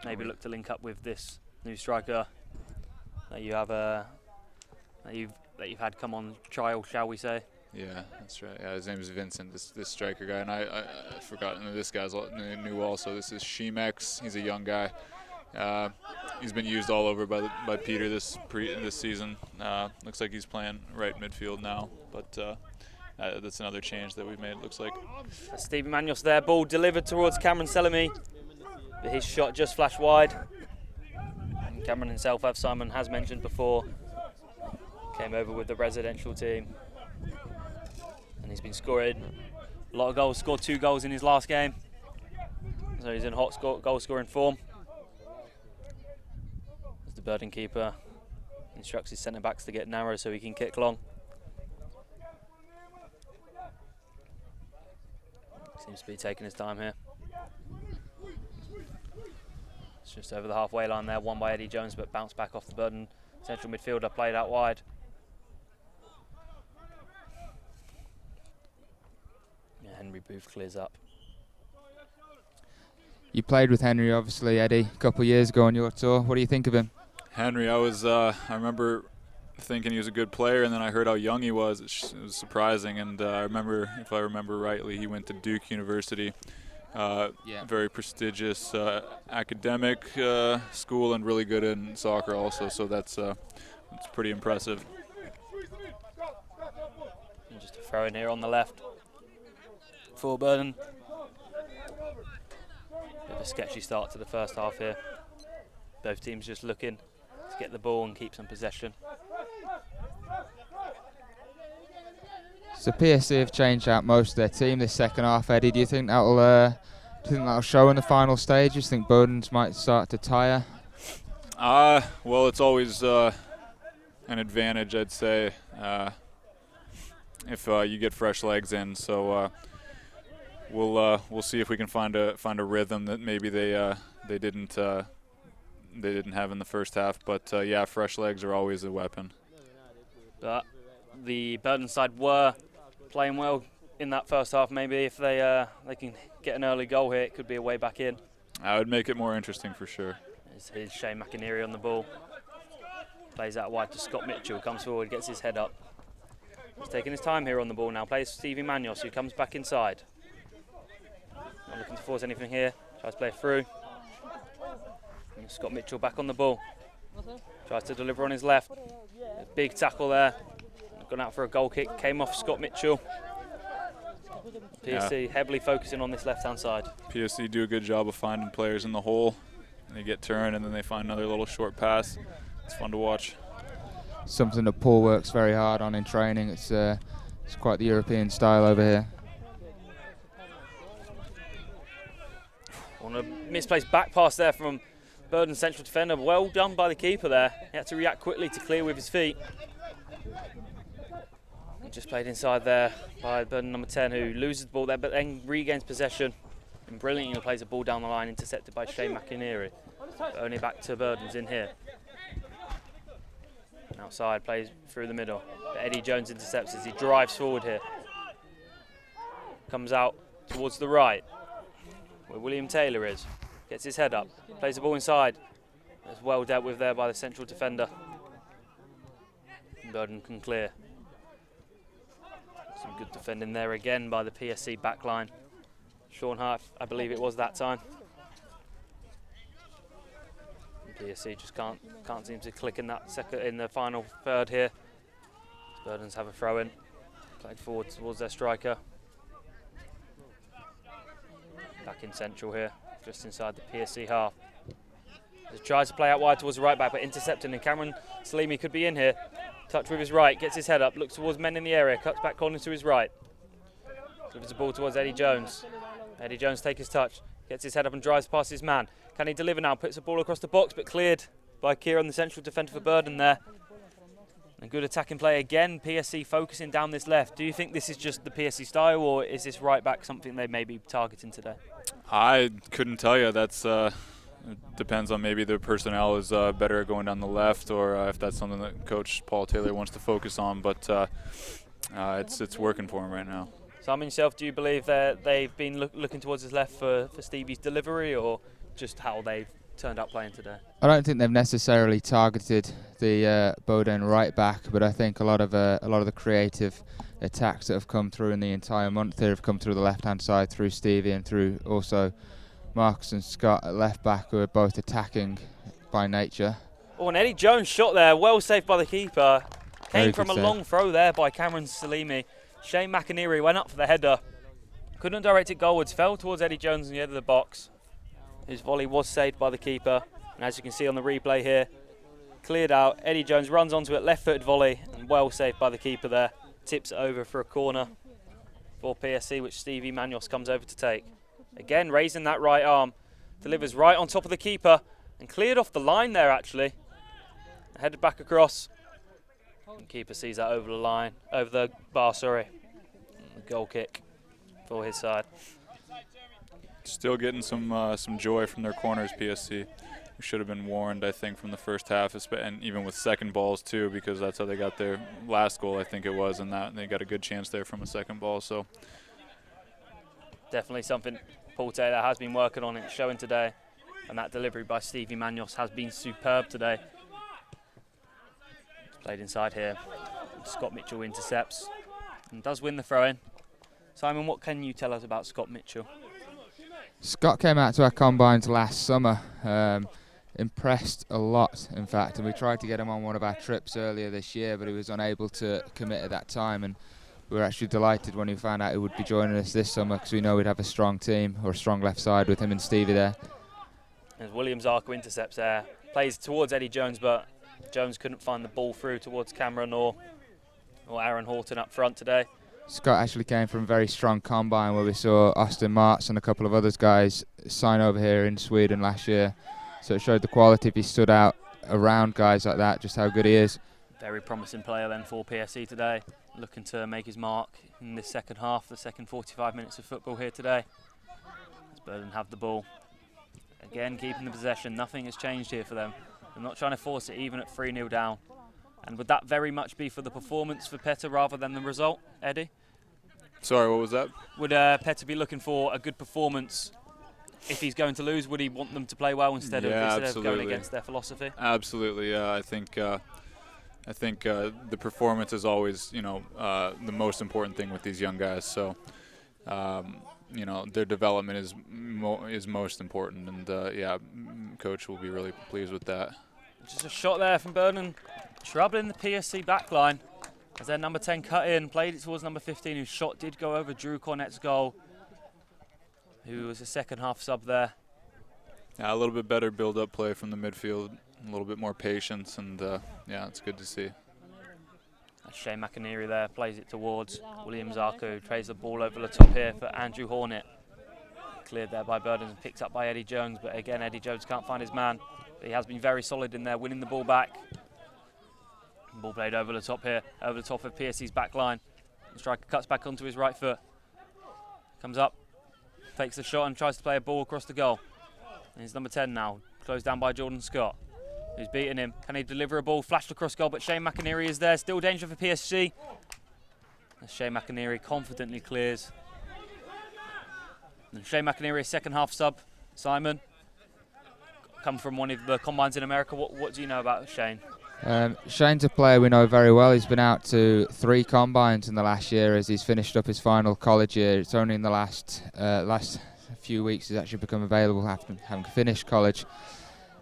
Maybe look to link up with this new striker that you have that you've had come on trial, shall we say? Yeah, that's right. Yeah, his name is Vincent, this striker guy, and I forgot. And this guy's new also. This is Shemex. He's a young guy. He's been used all over by Peter this season. Looks like he's playing right midfield now, but that's another change that we've made. Looks like. That's Stevie Manos there. Ball delivered towards Cameron Selamy, but his shot just flashed wide. And Cameron himself, as Simon has mentioned before, came over with the residential team. And he's been scoring a lot of goals, scored 2 goals in his last game. So he's in hot goal scoring form. As the Boden keeper instructs his centre backs to get narrow so he can kick long. Seems to be taking his time here. It's just over the halfway line there, won by Eddie Jones, but bounced back off the Boden central midfielder, played out wide. Henry Booth clears up. You played with Henry, obviously, Eddie, a couple of years ago on your tour. What do you think of him? Henry, I remember thinking he was a good player, and then I heard how young he was. It was surprising, and I remember, if I remember rightly, he went to Duke University. Very prestigious academic school, and really good in soccer also, so that's pretty impressive. And just a throw in here on the left for Boden. Bit of a sketchy start to the first half here. Both teams just looking to get the ball and keep some possession. So PSC have changed out most of their team this second half, Eddie. Do you think that'll show in the final stage? Do you think Bodens might start to tire? Well, it's always an advantage, I'd say, if you get fresh legs in. So we'll see if we can find a rhythm that maybe they didn't have in the first half. But yeah, fresh legs are always a weapon. But the Boden side were playing well in that first half. Maybe if they can get an early goal here, it could be a way back in. I would make it more interesting for sure. Here's Shane McInerney on the ball. Plays out wide to Scott Mitchell. Comes forward, gets his head up. He's taking his time here on the ball now. Plays Stevie Manos, who comes back inside. Not looking to force anything here. Tries to play through. And Scott Mitchell back on the ball. Tries to deliver on his left. A big tackle there. Gone out for a goal kick. Came off Scott Mitchell. PSC heavily focusing on this left-hand side. PSC do a good job of finding players in the hole. And they get turned, and then they find another little short pass. It's fun to watch. Something that Paul works very hard on in training. It's quite the European style over here. On a misplaced back pass there from Boden's central defender. Well done by the keeper there. He had to react quickly to clear with his feet. He just played inside there by Boden number 10, who loses the ball there but then regains possession and brilliantly plays a ball down the line, intercepted by Shane McInerney. But only back to Boden's in here. Outside, plays through the middle. But Eddie Jones intercepts as he drives forward here. Comes out towards the right. where William Taylor is. Gets his head up, plays the ball inside. It's well dealt with there by the central defender. Burden can clear. Some good defending there again by the PSC backline. Sean Hart, I believe it was that time. PSC just can't seem to click in the final third here. Burdens have a throw in, played forward towards their striker. Back in central here, just inside the PSC half. He tries to play out wide towards the right back, but intercepted, and Cameron Salimi could be in here. Touch with his right, gets his head up, looks towards men in the area, cuts back corner to his right. Delivers the ball towards Eddie Jones. Eddie Jones takes his touch, gets his head up and drives past his man. Can he deliver now? Puts the ball across the box, but cleared by Kieran, the central defender for Burden there. A good attacking play again, PSC focusing down this left. Do you think this is just the PSC style, or is this right back something they may be targeting today? I couldn't tell you. That's it depends on maybe the personnel is better at going down the left, or if that's something that Coach Paul Taylor wants to focus on. But it's working for him right now. Simon, yourself, do you believe that they've been looking towards his left for Stevie's delivery, or just how they've turned out playing today? I don't think they've necessarily targeted the Bodens right back, but I think a lot of the creative attacks that have come through in the entire month here have come through the left-hand side through Stevie and through also Marcus and Scott at left back, who are both attacking by nature. Oh, and Eddie Jones shot there, well saved by the keeper. Came from a save. long throw there by Cameron Salimi. Shane McInerney went up for the header. Couldn't direct it goalwards, fell towards Eddie Jones in the edge of the box. His volley was saved by the keeper. And as you can see on the replay here, cleared out. Eddie Jones runs onto it, left-footed volley, and well saved by the keeper there. Tips it over for a corner for PSC, which Stevie Manos comes over to take. Again, raising that right arm. Delivers right on top of the keeper and cleared off the line there, actually. Headed back across. And keeper sees that over the line, over the bar, sorry. And the goal kick for his side. Still getting some joy from their corners, PSC. We should have been warned, I think, from the first half, and even with second balls too, because that's how they got their last goal, I think it was, and that they got a good chance there from a second ball. So definitely something Paul Taylor has been working on. It's showing today, and that delivery by Stevie Manos has been superb today. It's played inside here. Scott Mitchell intercepts and does win the throw-in. Simon, what can you tell us about Scott Mitchell? Scott came out to our combines last summer, impressed a lot, in fact, and we tried to get him on one of our trips earlier this year, but he was unable to commit at that time, and we were actually delighted when we found out he would be joining us this summer, because we know we'd have a strong team, or a strong left side with him and Stevie there. As Williams Arco intercepts there, plays towards Eddie Jones, but Jones couldn't find the ball through towards Cameron or Aaron Horton up front today. Scott actually came from a very strong combine where we saw Austin Martz and a couple of others guys sign over here in Sweden last year. So it showed the quality if he stood out around guys like that, just how good he is. Very promising player then for PSC today, looking to make his mark in this second half, the second 45 minutes of football here today. As Burden have the ball. Again, keeping the possession, nothing has changed here for them. They're not trying to force it even at 3-0 down. And would that very much be for the performance for Petter rather than the result, Eddie? sorry, what was that? Would Petter be looking for a good performance? If he's going to lose, would he want them to play well instead of going against their philosophy? Absolutely, yeah. I think the performance is always, the most important thing with these young guys. So, their development is most important, and Coach will be really pleased with that. Just a shot there from Burden, troubling the PSC backline as their number 10 cut in, played it towards number 15, whose shot did go over Drew Cornett's goal, who was a second half sub there. Yeah, a little bit better build-up play from the midfield, a little bit more patience, and it's good to see. Shane McInerney there plays it towards Williams Arco, trays the ball over the top here for Andrew Hornet. Cleared there by Burden and picked up by Eddie Jones, but again Eddie Jones can't find his man. But he has been very solid in there, winning the ball back. Ball played over the top here, over the top of PSC's back line. The striker cuts back onto his right foot. Comes up, takes the shot and tries to play a ball across the goal. And he's number 10 now, closed down by Jordan Scott, who's beating him. Can he deliver a ball? Flashed across goal, but Shane McInerney is there. Still danger for PSG. As Shane McInerney confidently clears. And Shane McInerney, second half sub. Simon, come from one of the combines in America. What do you know about Shane? Shane's a player we know very well. He's been out to 3 combines in the last year as he's finished up his final college year. It's only in the last few weeks he's actually become available after having finished college.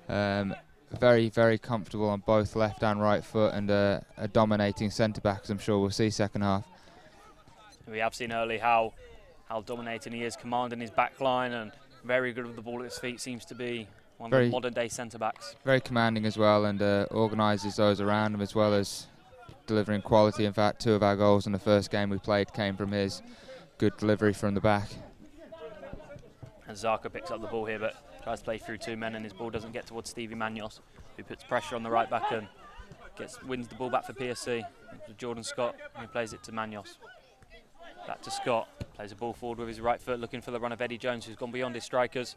Very, very comfortable on both left and right foot, and a dominating centre-back, as I'm sure we'll see second half. We have seen early how dominating he is, commanding his back line, and very good with the ball at his feet. Seems to be one of the modern-day centre-backs. Very commanding as well, and organises those around him as well as delivering quality. In fact, 2 of our goals in the first game we played came from his good delivery from the back. And Zarka picks up the ball here, but tries to play through 2 men, and his ball doesn't get towards Stevie Manos, who puts pressure on the right back and wins the ball back for PSC. Jordan Scott, who plays it to Manos. Back to Scott, plays a ball forward with his right foot, looking for the run of Eddie Jones, who's gone beyond his strikers.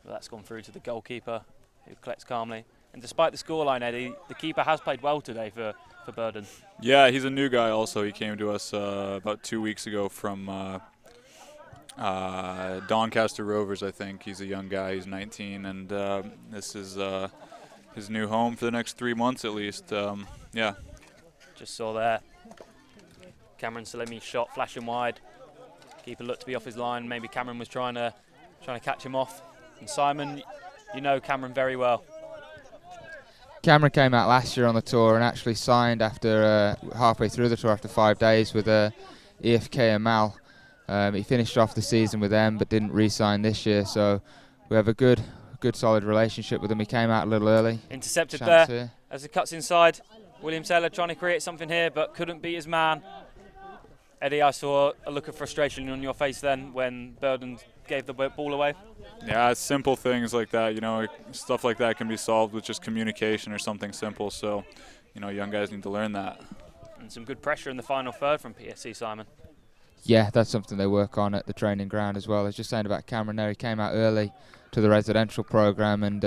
But that's gone through to the goalkeeper, who collects calmly. And despite the scoreline, Eddie, the keeper has played well today for Bodens. Yeah, he's a new guy also. He came to us about 2 weeks ago from Doncaster Rovers, I think. He's a young guy, he's 19, and this is his new home for the next 3 months at least. Yeah. Just saw there, Cameron Salemi's shot flashing wide. Keeper looked to be off his line. Maybe Cameron was trying to catch him off. And Simon, you know Cameron very well. Cameron came out last year on the tour and actually signed after halfway through the tour after 5 days with EFK and Mal. He finished off the season with them but didn't re-sign this year, so we have a good solid relationship with him. He came out a little early. Intercepted there as it cuts inside. William Taylor trying to create something here but couldn't beat his man. Eddie, I saw a look of frustration on your face then when Bodens gave the ball away. Yeah, simple things like that, you know, stuff like that can be solved with just communication or something simple. So, you know, young guys need to learn that. And some good pressure in the final third from PSC, Simon. Yeah, that's something they work on at the training ground as well. I was just saying about Cameron there, he came out early to the residential programme and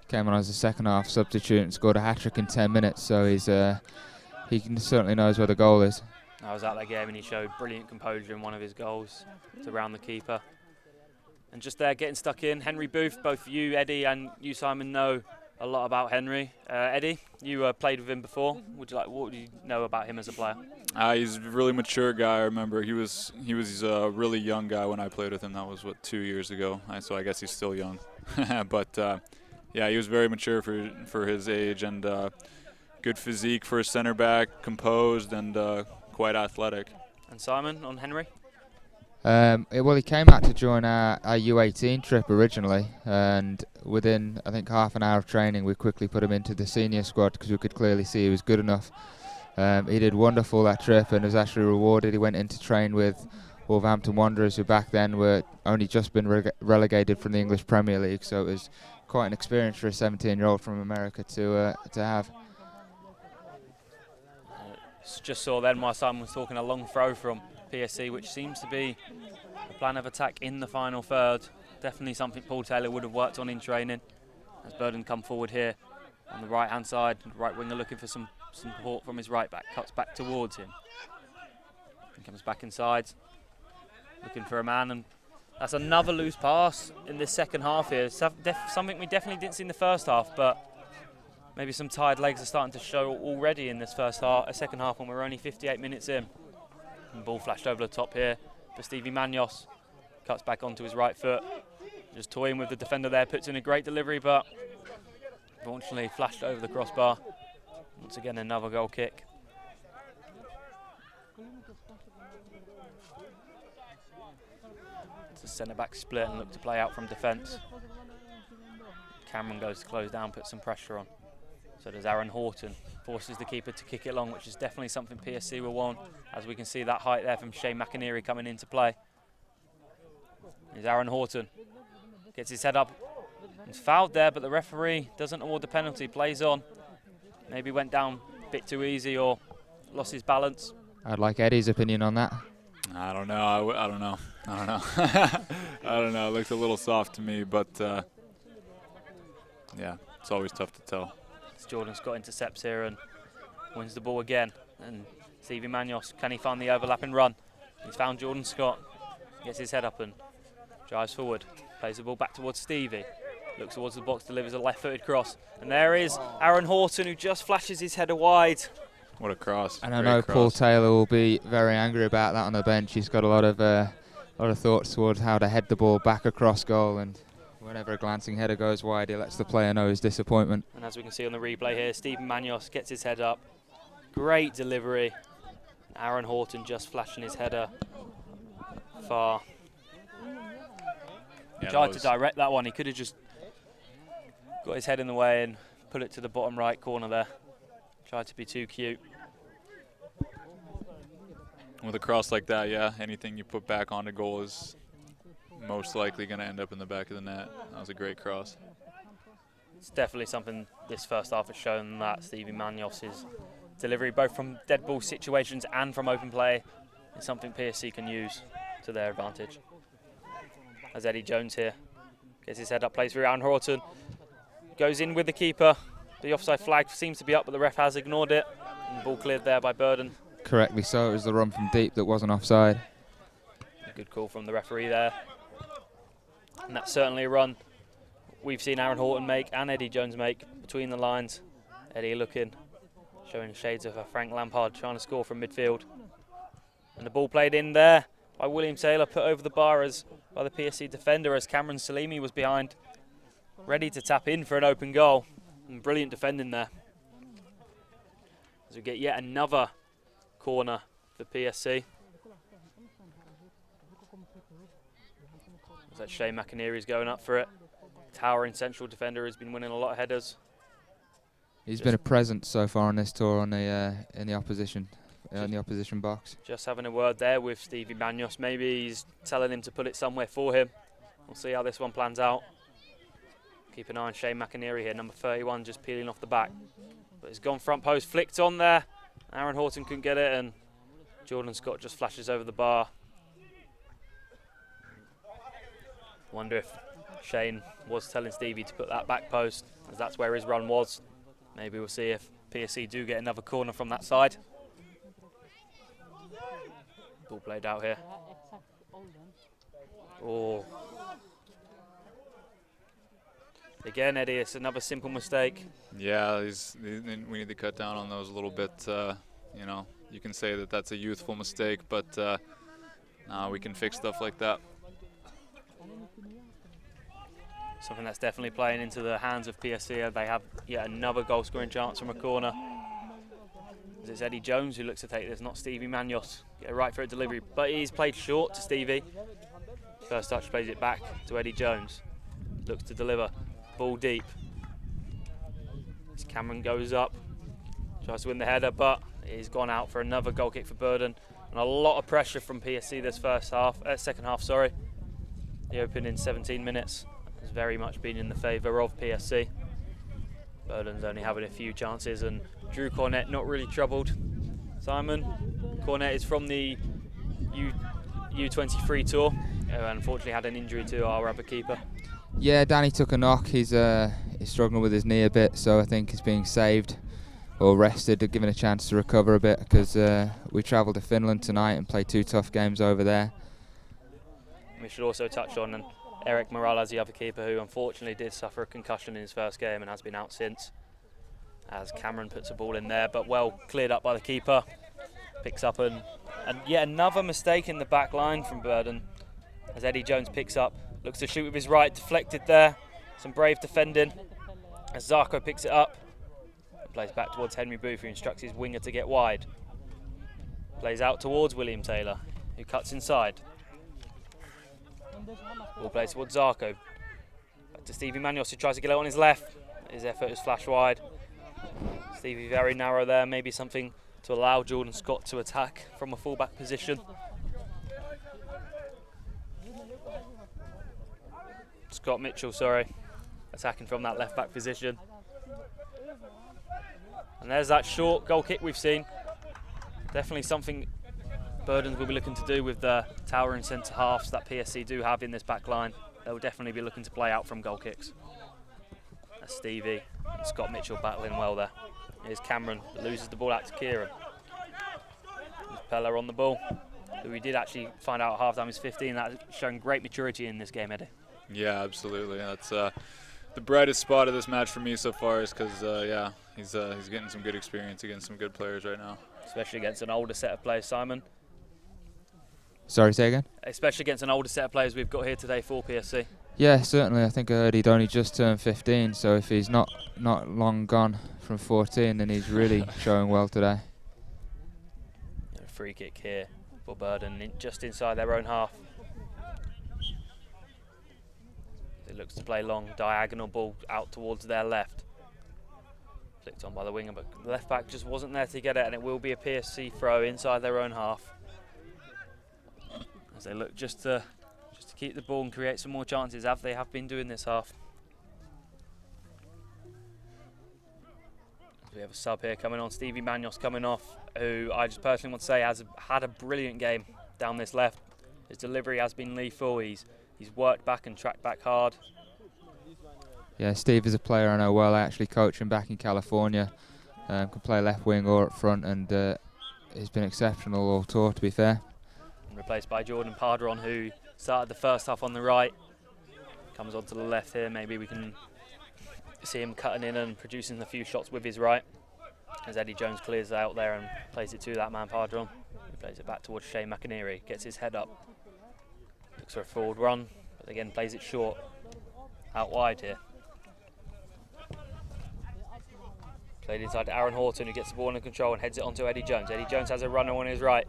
came on as a second half substitute and scored a hat-trick in 10 minutes. So he certainly knows where the goal is. I was at that game and he showed brilliant composure in one of his goals to round the keeper. And just there, getting stuck in, Henry Booth. Both you, Eddie, and you, Simon, know a lot about Henry. Eddie, you played with him before. What do you know about him as a player? He's a really mature guy. I remember he was a really young guy when I played with him. That was 2 years ago. So I guess he's still young. But yeah, he was very mature for his age and good physique for a center back, composed and quite athletic. And Simon, on Henry? Well, he came out to join our U18 trip originally, and within, I think, half an hour of training, we quickly put him into the senior squad because we could clearly see he was good enough. He did wonderful that trip and was actually rewarded. He went in to train with Wolverhampton Wanderers, who back then were only just been relegated from the English Premier League, so it was quite an experience for a 17-year-old from America to have. Just saw then while Simon was talking a long throw from PSC, which seems to be a plan of attack in the final third. Definitely something Paul Taylor would have worked on in training. As Bodens come forward here on the right hand side, right winger looking for some support from his right back, cuts back towards him and comes back inside looking for a man, and that's another loose pass in this second half here. Something we definitely didn't see in the first half, but maybe some tired legs are starting to show already in this second half when we're only 58 minutes in. And ball flashed over the top here for Stevie Manos. Cuts back onto his right foot. Just toying with the defender there, puts in a great delivery, but unfortunately flashed over the crossbar. Once again, another goal kick. It's a centre-back split and look to play out from defence. Cameron goes to close down, puts some pressure on. So does Aaron Horton, forces the keeper to kick it long, which is definitely something PSC will want, as we can see that height there from Shane McInerney coming into play. Here's Aaron Horton, gets his head up, he's fouled there, but the referee doesn't award the penalty, plays on. Maybe went down a bit too easy or lost his balance. I'd like Eddie's opinion on that. I don't know. I don't know. I don't know. It looked a little soft to me, but yeah, it's always tough to tell. Jordan Scott intercepts here and wins the ball again. And Stevie Manos, can he find the overlapping run? He's found Jordan Scott, gets his head up and Drives forward, plays the ball back towards Stevie. Looks towards the box, delivers a left-footed cross. And there is Aaron Horton, who just flashes his header wide. What a cross. And I know Paul Taylor will be very angry about that on the bench. He's got a lot of thoughts towards how to head the ball back across goal, and whenever a glancing header goes wide, he lets the player know his disappointment. And as we can see on the replay here, Stephen Manos gets his head up. Great delivery. Aaron Horton just flashing his header far. Yeah, Tried to direct that one. He could have just got his head in the way and put it to the bottom right corner there. Tried to be too cute. With a cross like that, yeah, anything you put back onto goal is most likely going to end up in the back of the net. That was a great cross. It's definitely something this first half has shown, that Stevie Manos' delivery, both from dead ball situations and from open play, is something PSC can use to their advantage. As Eddie Jones here gets his head up, plays through Aaron Horton, goes in with the keeper. The offside flag seems to be up, but the ref has ignored it. And the ball cleared there by Bodens. Correctly so, it was the run from deep that wasn't offside. A good call from the referee there. And that's certainly a run we've seen Aaron Horton make and Eddie Jones make between the lines. Eddie looking, showing shades of a Frank Lampard, trying to score from midfield. And the ball played in there by William Taylor, put over the bar by the PSC defender as Cameron Salimi was behind, ready to tap in for an open goal. And brilliant defending there. As we get yet another corner for PSC. As that Shane McInerney's going up for it. Towering central defender has been winning a lot of headers. He's been a presence so far on this tour on the in the opposition box. Just having a word there with Stevie Manos. Maybe he's telling him to put it somewhere for him. We'll see how this one plans out. Keep an eye on Shane McInerney here, number 31, just peeling off the back. But it's gone front post, flicked on there. Aaron Horton couldn't get it, and Jordan Scott just flashes over the bar. Wonder if Shane was telling Stevie to put that back post, as that's where his run was. Maybe we'll see if PSC do get another corner from that side. Ball played out here. Oh. Again, Eddie, it's another simple mistake. Yeah, we need to cut down on those a little bit. You know, you can say that that's a youthful mistake, but we can fix stuff like that. Something that's definitely playing into the hands of PSC. They have yet another goal-scoring chance from a corner. It's Eddie Jones who looks to take this, not Stevie Manos. Get a right foot delivery, but he's played short to Stevie. First touch plays it back to Eddie Jones. Looks to deliver. Ball deep. As Cameron goes up, tries to win the header, but he's gone out for another goal kick for Bodens. And a lot of pressure from PSC this second half. The opening 17 minutes has very much been in the favour of PSC. Bodens only having a few chances, and Drew Cornett not really troubled. Simon, Cornett is from the U23 tour, and unfortunately had an injury to our other keeper. Yeah, Danny took a knock. He's struggling with his knee a bit, so I think he's being saved or rested, given a chance to recover a bit, because we travel to Finland tonight and play 2 tough games over there. We should also touch on Eric Morales, the other keeper, who unfortunately did suffer a concussion in his first game and has been out since. As Cameron puts a ball in there, but well cleared up by the keeper. Picks up and yet another mistake in the back line from Bodens. As Eddie Jones picks up, looks to shoot with his right, deflected there. Some brave defending. As Zarko picks it up, and plays back towards Henry Booth, who instructs his winger to get wide. Plays out towards William Taylor, who cuts inside. Ball plays towards Zarko. Back to Stevie Manos, who tries to get out on his left. His effort is flashed wide. Stevie very narrow there, maybe something to allow Jordan Scott to attack from a fullback position. Scott Mitchell, attacking from that left back position. And there's that short goal kick we've seen. Definitely something Bodens will be looking to do with the towering centre halves that PSC do have in this back line. They'll definitely be looking to play out from goal kicks. That's Stevie and Scott Mitchell battling well there. Here's Cameron, that loses the ball out to Kieran. There's Pella on the ball. who we did actually find out at halftime is 15. That's showing great maturity in this game, Eddie. Yeah, absolutely. That's the brightest spot of this match for me so far is because, yeah, he's getting some good experience against some good players right now. Especially against an older set of players, Simon. Sorry, say again? Especially against an older set of players we've got here today for PSC. Yeah, certainly. I think I heard he'd only just turned 15, so if he's not long gone from 14, then he's really showing well today. A free kick here for Boden, just inside their own half. It looks to play long, diagonal ball out towards their left. Flicked on by the winger, but the left back just wasn't there to get it, and it will be a PSC throw inside their own half. As they look just to keep the ball and create some more chances, as they have been doing this half. We have a sub here coming on, Stevie Manos coming off, who I just personally want to say has had a brilliant game down this left. His delivery has been lethal. He's worked back and tracked back hard. Yeah, Steve is a player I know well. I actually coach him back in California. Can play left wing or up front, and he's been exceptional all tour, to be fair. And replaced by Jordan Pardron, who started the first half on the right. Comes onto the left here. Maybe we can see him cutting in and producing a few shots with his right. As Eddie Jones clears out there and plays it to that man Pardron. He plays it back towards Shane McInerney. Gets his head up. Looks for a forward run, but again plays it short. Out wide here. Played inside to Aaron Horton, who gets the ball under control and heads it onto Eddie Jones. Eddie Jones has a runner on his right.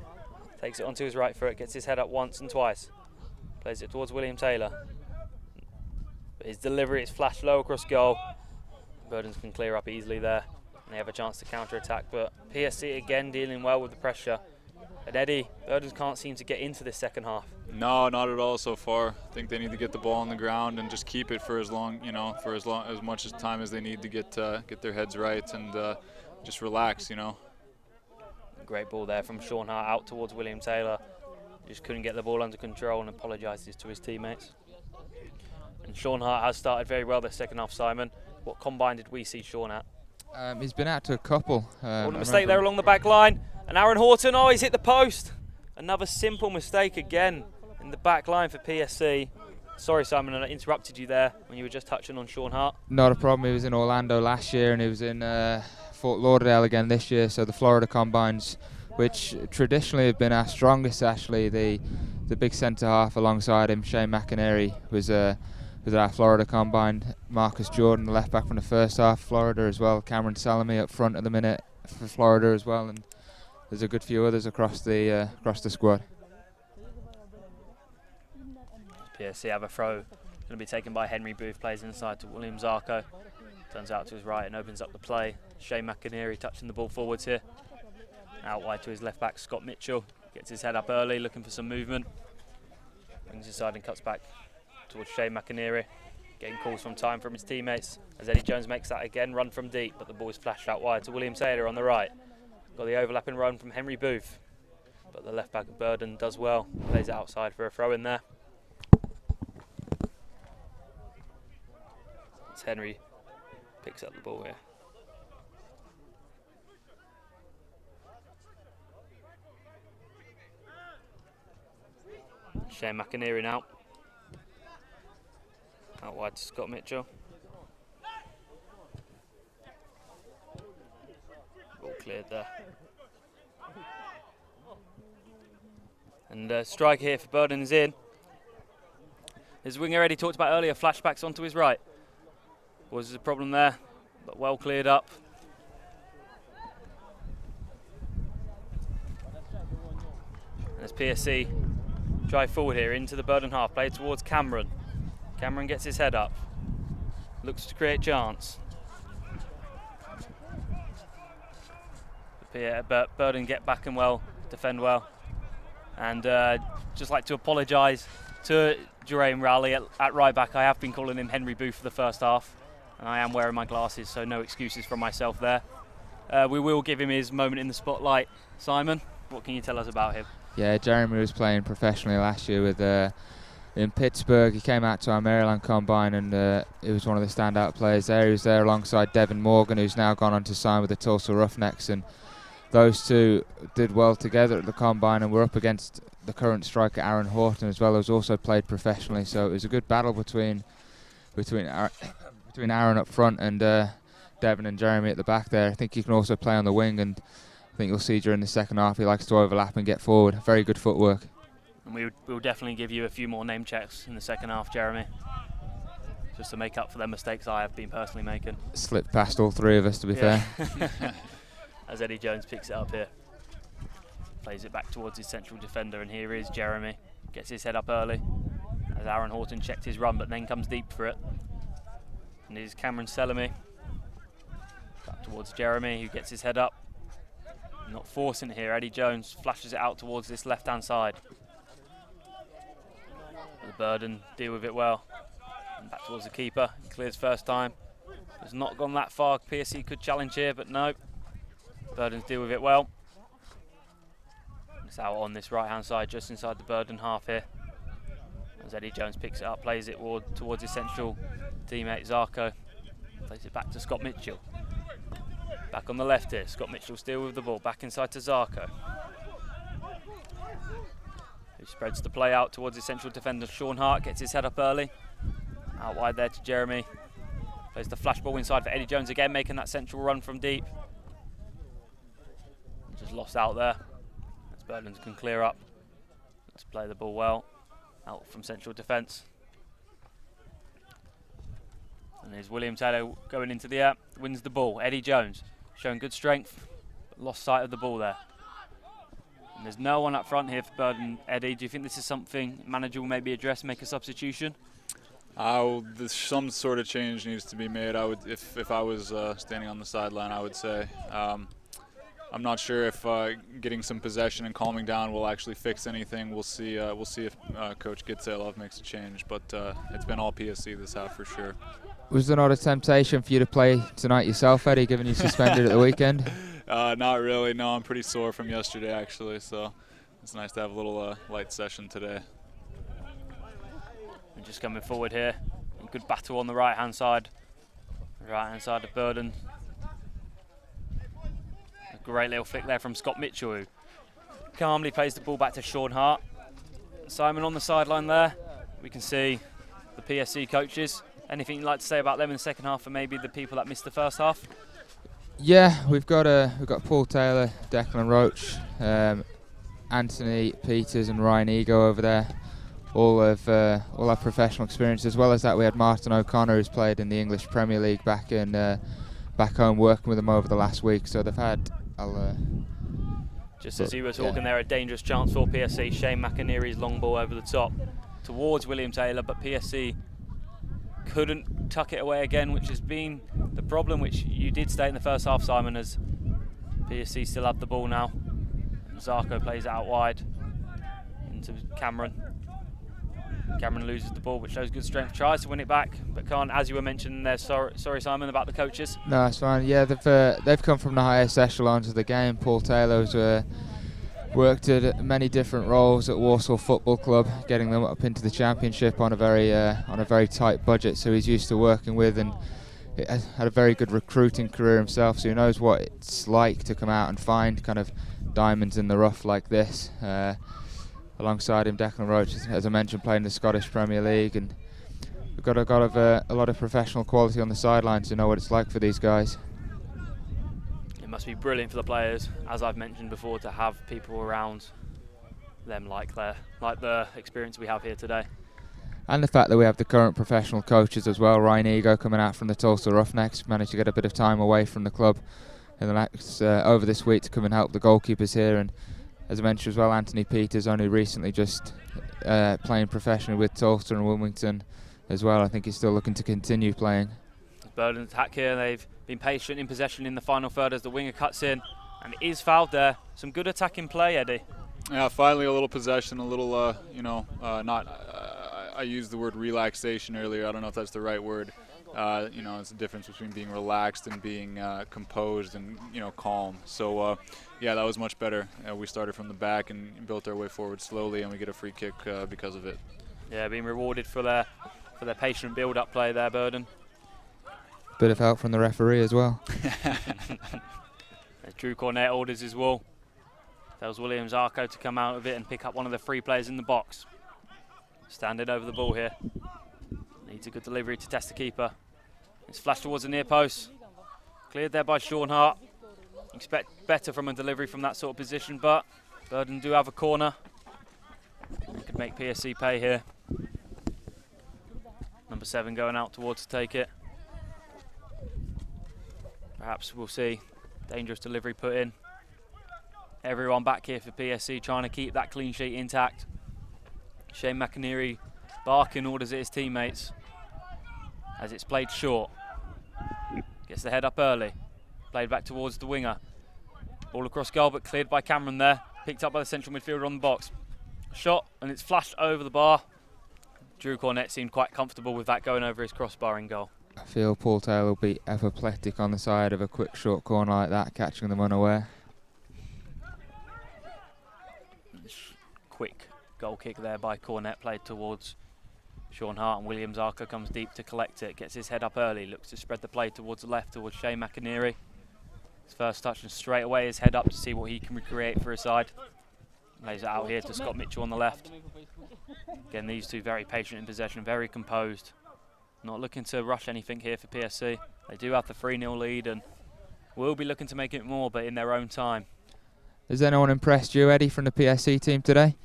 Takes it onto his right foot, gets his head up once and twice. Plays it towards William Taylor. But his delivery is flashed low across goal. Bodens can clear up easily there. And they have a chance to counter-attack, but PSC again dealing well with the pressure. And Eddie, Bodens can't seem to get into this second half. No, not at all so far. I think they need to get the ball on the ground and just keep it for as long, for as much as time as they need to get their heads right and just relax, Great ball there from Sean Hart out towards William Taylor. Just couldn't get the ball under control and apologises to his teammates. And Sean Hart has started very well this second half, Simon. What combine did we see Sean at? He's been out to a couple. A mistake there along the back line. And Aaron Horton, he's hit the post. Another simple mistake again in the back line for PSC. Sorry, Simon, I interrupted you there when you were just touching on Sean Hart. Not a problem. He was in Orlando last year and he was in Fort Lauderdale again this year. So the Florida Combines, which traditionally have been our strongest, actually. The big centre half alongside him, Shane McInerney, was our Florida Combine. Marcus Jordan, the left back from the first half, Florida as well. Cameron Salami up front at the minute for Florida as well, and there's a good few others across the squad. PSC have a throw, going to be taken by Henry Booth, plays inside to William Zarko. Turns out to his right and opens up the play. Shane McInerney touching the ball forwards here. Out wide to his left back, Scott Mitchell. Gets his head up early, looking for some movement. Brings inside and cuts back towards Shane McInerney. Getting calls from time from his teammates as Eddie Jones makes that again, run from deep, but the ball is flashed out wide to William Taylor on the right. Got the overlapping run from Henry Booth, but the left back of Boden does well. Plays it outside for a throw in there. As Henry picks up the ball here. Shane McInerney now. Out wide to Scott Mitchell. Ball cleared there. And strike here for Bodens in. His winger already talked about earlier, flashbacks onto his right. Was a problem there, but well cleared up. And as PSC drive forward here into the Boden half, play towards Cameron. Cameron gets his head up, looks to create chance. But Boden get back and well, defend well. And just like to apologise to Juraim Rowley at right back. I have been calling him Henry Booth for the first half, and I am wearing my glasses, so no excuses from myself there. We will give him his moment in the spotlight. Simon, what can you tell us about him? Yeah, Jeremy was playing professionally last year with in Pittsburgh. He came out to our Maryland Combine and he was one of the standout players there. He was there alongside Devin Morgan, who's now gone on to sign with the Tulsa Roughnecks, and those two did well together at the Combine and were up against the current striker Aaron Horton as well, who's also played professionally. So it was a good battle between Aaron up front and Devon and Jeremy at the back there. I think he can also play on the wing, and I think you'll see during the second half he likes to overlap and get forward. Very good footwork. And we'll definitely give you a few more name checks in the second half, Jeremy, just to make up for the mistakes I have been personally making. Slipped past all three of us, to be fair. As Eddie Jones picks it up here. Plays it back towards his central defender, and here is Jeremy. Gets his head up early as Aaron Horton checked his run, but then comes deep for it. And here's Cameron Selamy. Back towards Jeremy, who gets his head up. Not forcing it here. Eddie Jones flashes it out towards this left-hand side. The Burden deal with it well. And back towards the keeper. He clears first time. Has not gone that far. PSC could challenge here, but no. Burdens deal with it well. It's out on this right-hand side, just inside the Burden half here. As Eddie Jones picks it up, plays it towards his central teammate Zarko. Plays it back to Scott Mitchell. Back on the left here, Scott Mitchell still with the ball, back inside to Zarko. Who spreads the play out towards his central defender Sean Hart, gets his head up early. Out wide there to Jeremy. Plays the flash ball inside for Eddie Jones again, making that central run from deep. Just lost out there. As Burdens can clear up. Let's play the ball well. Out from central defence. And here's William Taylor going into the air, wins the ball. Eddie Jones showing good strength, but lost sight of the ball there. And there's no one up front here for Burden. Eddie, do you think this is something manager will maybe address, make a substitution? Some sort of change needs to be made. I would, if I was standing on the sideline, I would say. I'm not sure if getting some possession and calming down will actually fix anything. We'll see. We'll see if Coach Gitzelov makes a change. But it's been all PSC this half for sure. Was there not a temptation for you to play tonight yourself, Eddie, given you suspended at the weekend? Not really. No, I'm pretty sore from yesterday actually. So it's nice to have a little light session today. And just coming forward here. Good battle on the right-hand side. Right-hand side of Burden. A great little flick there from Scott Mitchell, who calmly plays the ball back to Sean Hart. Simon on the sideline there. We can see the PSC coaches. Anything you'd like to say about them in the second half, and maybe the people that missed the first half? Yeah, we've got Paul Taylor, Declan Roach, Anthony Peters, and Ryan Ego over there. All have professional experience. As well as that, we had Martin O'Connor, who's played in the English Premier League back home, working with them over the last week. So they've had. Just as you were talking there, a dangerous chance for PSC. Shane McInerney's long ball over the top towards William Taylor, but PSC couldn't tuck it away again, which has been the problem, which you did state in the first half, Simon, as PSC still have the ball now. Zarko plays it out wide into Cameron. Cameron loses the ball, but shows good strength, tries to win it back, but can't, as you were mentioning there. Sorry, Simon, about the coaches. No, it's fine. Yeah, they've come from the highest echelons of the game. Paul Taylor's worked at many different roles at Warsaw Football Club, getting them up into the championship on a very tight budget. So he's used to working with, and had a very good recruiting career himself. So he knows what it's like to come out and find kind of diamonds in the rough like this. Alongside him, Declan Roach, as I mentioned, playing the Scottish Premier League, and we've got a lot of professional quality on the sidelines to know what it's like for these guys. It must be brilliant for the players, as I've mentioned before, to have people around them like the experience we have here today. And the fact that we have the current professional coaches as well. Ryan Ego coming out from the Tulsa Roughnecks, managed to get a bit of time away from the club in the next, over this week to come and help the goalkeepers here. And as I mentioned as well, Anthony Peters only recently just playing professionally with Tulsa and Wilmington as well. I think he's still looking to continue playing. Burden attack here. They've been patient in possession in the final third as the winger cuts in, and it is fouled there. Some good attacking play, Eddie. Yeah, finally a little possession, a little, I used the word relaxation earlier. I don't know if that's the right word. It's the difference between being relaxed and being composed and, calm. So, yeah, that was much better. We started from the back and built our way forward slowly, and we get a free kick because of it. Yeah, being rewarded for their patient build-up play there, Burden. Bit of help from the referee as well. Drew Cornett orders his wall. Tells Williams Arco to come out of it and pick up one of the free players in the box. Standing over the ball here. Needs a good delivery to test the keeper. It's flashed towards the near post. Cleared there by Sean Hart. Expect better from a delivery from that sort of position, but Burden do have a corner. Could make PSC pay here. Number 7 going out towards to take it. Perhaps we'll see dangerous delivery put in. Everyone back here for PSC trying to keep that clean sheet intact. Shane McInerney barking orders at his teammates as it's played short. Gets the head up early. Played back towards the winger. Ball across goal, but cleared by Cameron there. Picked up by the central midfielder on the box. Shot, and it's flashed over the bar. Drew Cornett seemed quite comfortable with that going over his crossbar in goal. I feel Paul Taylor will be apoplectic on the side of a quick short corner like that, catching them unaware. Quick goal kick there by Cornett, played towards Sean Hart, and Williams Arco comes deep to collect it. Gets his head up early, looks to spread the play towards the left, towards Shane McInerney. His first touch, and straight away his head up to see what he can recreate for his side. Lays it out here to Scott Mitchell on the left. Again, these two very patient in possession, very composed. Not looking to rush anything here for PSC. They do have the 3-0 lead and will be looking to make it more, but in their own time. Has anyone impressed you, Eddie, from the PSC team today?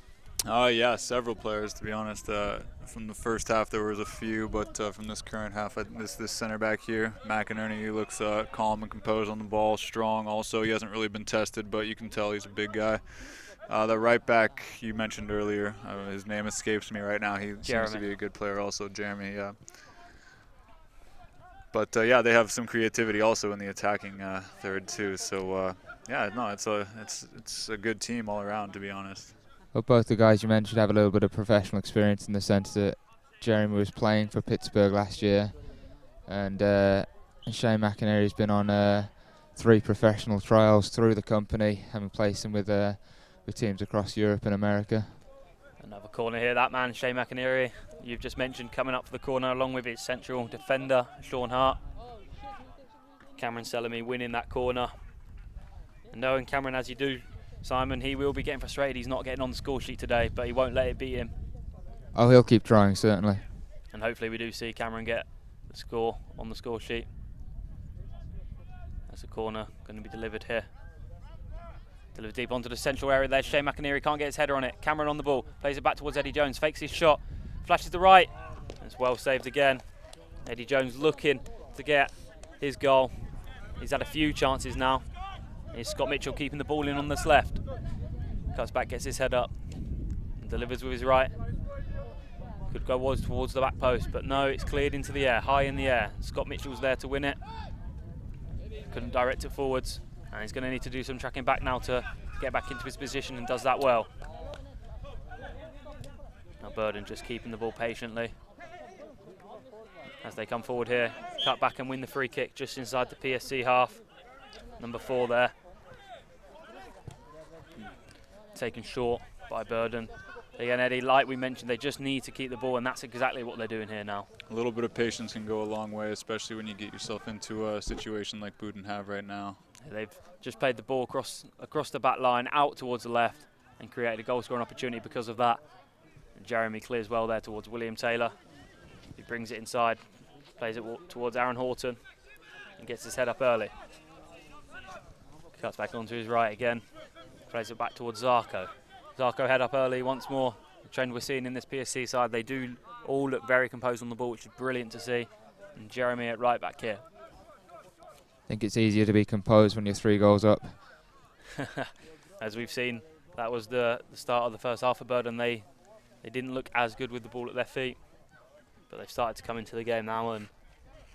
Yeah, several players, to be honest. From the first half, there was a few, but from this current half, this center back here, McInerney, he looks calm and composed on the ball, strong. Also, he hasn't really been tested, but you can tell he's a big guy. The right back you mentioned earlier, his name escapes me right now. He seems to be a good player also, Jeremy, yeah. But yeah, they have some creativity also in the attacking third too. So yeah, no, it's a good team all around, to be honest. Well, both the guys you mentioned have a little bit of professional experience in the sense that Jeremy was playing for Pittsburgh last year, and Shane McInerney's been on 3 professional trials through the company, having placed him with teams across Europe and America. Another corner here, that man, Shane McInerney, you've just mentioned, coming up for the corner along with his central defender, Sean Hart. Cameron Selamy winning that corner. And knowing Cameron as you do, Simon, he will be getting frustrated. He's not getting on the score sheet today, but he won't let it beat him. Oh, he'll keep trying, certainly. And hopefully we do see Cameron get the score on the score sheet. That's a corner going to be delivered here. Delivered deep onto the central area there. Shane McInerney can't get his header on it. Cameron on the ball. Plays it back towards Eddie Jones. Fakes his shot. Flashes the right. It's well saved again. Eddie Jones looking to get his goal. He's had a few chances now. Here's Scott Mitchell keeping the ball in on this left. Cuts back, gets his head up. And delivers with his right. Could go towards the back post, but no, it's cleared into the air, high in the air. Scott Mitchell's there to win it. Couldn't direct it forwards. And he's going to need to do some tracking back now to get back into his position, and does that well. Now Burden just keeping the ball patiently as they come forward here. Cut back and win the free kick just inside the PSC half. Number 4 there. Taken short by Burden. Again, Eddie, like we mentioned, they just need to keep the ball, and that's exactly what they're doing here now. A little bit of patience can go a long way, especially when you get yourself into a situation like Boden have right now. They've just played the ball across the back line, out towards the left, and created a goal-scoring opportunity because of that. And Jeremy clears well there towards William Taylor. He brings it inside, plays it towards Aaron Horton, and gets his head up early. Cuts back onto his right again, plays it back towards Zarco. Zarco head up early once more. The trend we're seeing in this PSC side, they do all look very composed on the ball, which is brilliant to see. And Jeremy at right back here. I think it's easier to be composed when you're 3 goals up. As we've seen, that was the start of the first half of Burden. They didn't look as good with the ball at their feet, but they've started to come into the game now, and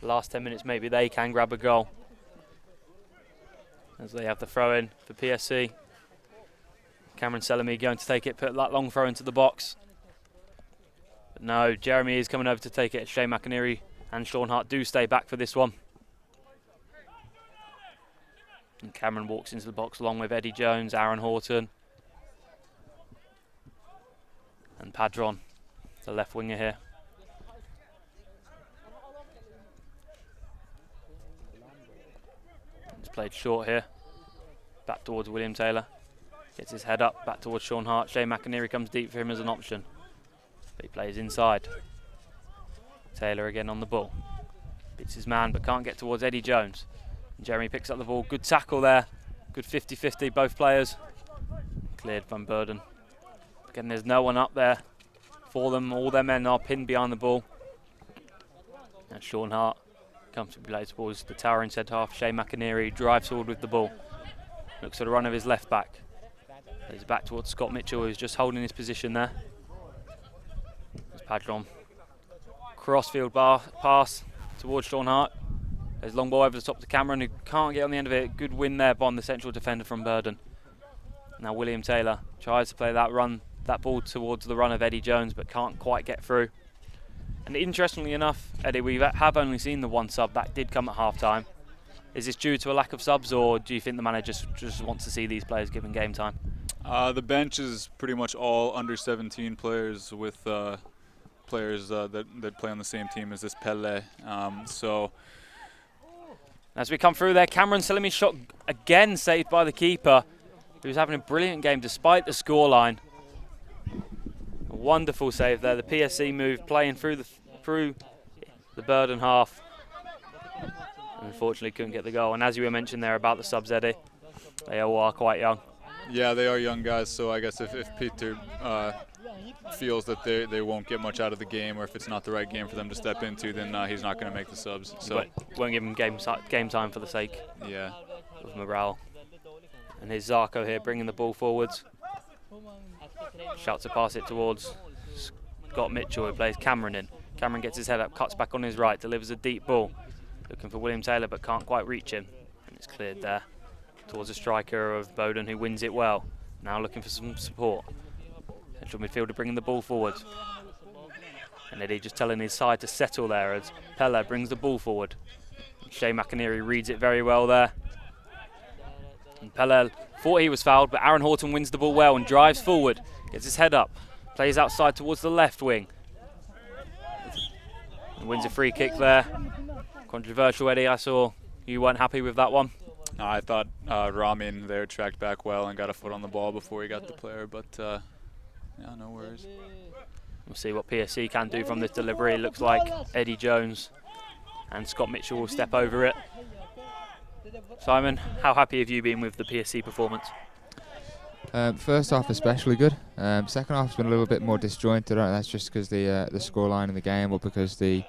the last 10 minutes maybe they can grab a goal. As they have the throw in for PSC. Cameron Selamy going to take it, put that long throw into the box. But no, Jeremy is coming over to take it. Shane McInerney and Sean Hart do stay back for this one. And Cameron walks into the box along with Eddie Jones, Aaron Horton, and Padron, the left winger here. It's played short here, back towards William Taylor. Gets his head up, back towards Sean Hart. Shane McInerney comes deep for him as an option. But he plays inside. Taylor again on the ball. Beats his man, but can't get towards Eddie Jones. And Jeremy picks up the ball. Good tackle there. Good 50-50, both players. Cleared from Boden. Again, there's no one up there for them. All their men are pinned behind the ball. And Sean Hart comfortably plays towards the towering centre half. Shane McInerney drives forward with the ball. Looks at a run of his left back. He's back towards Scott Mitchell, who's just holding his position there. There's Padron. Crossfield pass towards Sean Hart. There's long ball over the top to Cameron, who can't get on the end of it. Good win there by the central defender from Boden. Now William Taylor tries to play that ball towards the run of Eddie Jones, but can't quite get through. And interestingly enough, Eddie, we have only seen the one sub that did come at half-time. Is this due to a lack of subs, or do you think the manager just wants to see these players given game time? The bench is pretty much all under 17 players with players that play on the same team as this Pelle. So as we come through there, Cameron Selimi's shot again saved by the keeper, who's having a brilliant game despite the scoreline. A wonderful save there. The PSC move playing through the Boden half. Unfortunately couldn't get the goal. And as you were mentioned there about the subs, Eddie, they all are quite young. Yeah, they are young guys, so I guess if Peter feels that they won't get much out of the game, or if it's not the right game for them to step into, then he's not going to make the subs. So won't give him game time for the sake of morale. And here's Zarko here bringing the ball forwards. Shouts to pass it towards Scott Mitchell, who plays Cameron in. Cameron gets his head up, cuts back on his right, delivers a deep ball. Looking for William Taylor, but can't quite reach him. And it's cleared there towards the striker of Boden, who wins it well. Now looking for some support. Central midfielder bringing the ball forward. And Eddie just telling his side to settle there as Pelle brings the ball forward. Shane McInerney reads it very well there. And Pelle thought he was fouled, but Aaron Horton wins the ball well and drives forward. Gets his head up. Plays outside towards the left wing. And wins a free kick there. Controversial, Eddie, I saw you weren't happy with that one. No, I thought Ramin there tracked back well and got a foot on the ball before he got the player, but yeah, no worries. We'll see what PSC can do from this delivery. It looks like Eddie Jones and Scott Mitchell will step over it. Simon, how happy have you been with the PSC performance? First half especially good. Second half's been a little bit more disjointed. I don't know, that's just because the scoreline in the game, or because the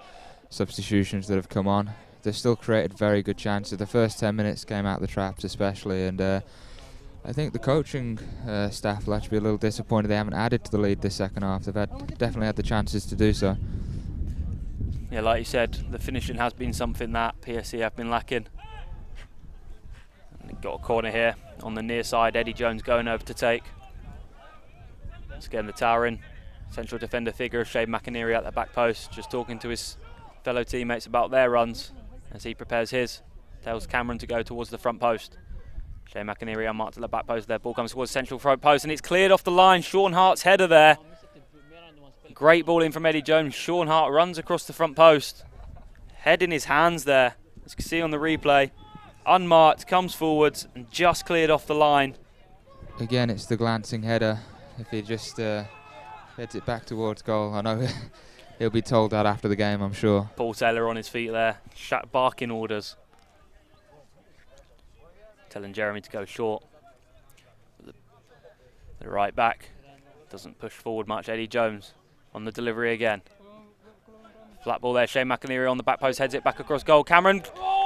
substitutions that have come on. They've still created very good chances. The first 10 minutes came out the traps especially, and I think the coaching staff will actually be a little disappointed they haven't added to the lead this second half. They've definitely had the chances to do so. Yeah, like you said, the finishing has been something that PSC have been lacking. And they've got a corner here on the near side. Eddie Jones going over to take. Let's get the towering central defender figure of Shane McInerney at the back post, just talking to his fellow teammates about their runs as he prepares his. Tells Cameron to go towards the front post. Shane McInerney unmarked at the back post there. Ball comes towards central front post and it's cleared off the line. Sean Hart's header there. Great ball in from Eddie Jones. Sean Hart runs across the front post. Head in his hands there. As you can see on the replay. Unmarked, comes forwards and just cleared off the line. Again, it's the glancing header. If he just heads it back towards goal, I know he'll be told that after the game, I'm sure. Paul Taylor on his feet there, barking orders. Telling Jeremy to go short. The right back doesn't push forward much. Eddie Jones on the delivery again. Flat ball there, Shane McInerney on the back post, heads it back across goal. Cameron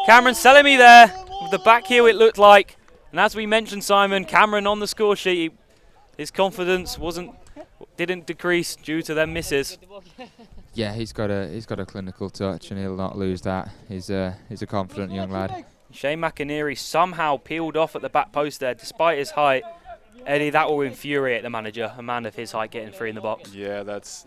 Selimi there with the back heel, it looked like. And as we mentioned, Simon, Cameron on the score sheet, his confidence didn't decrease due to them misses. Yeah, he's got a clinical touch and he'll not lose that. He's a confident young lad. Shane McInerney somehow peeled off at the back post there despite his height. Eddie, that will infuriate the manager, a man of his height getting free in the box. Yeah, that's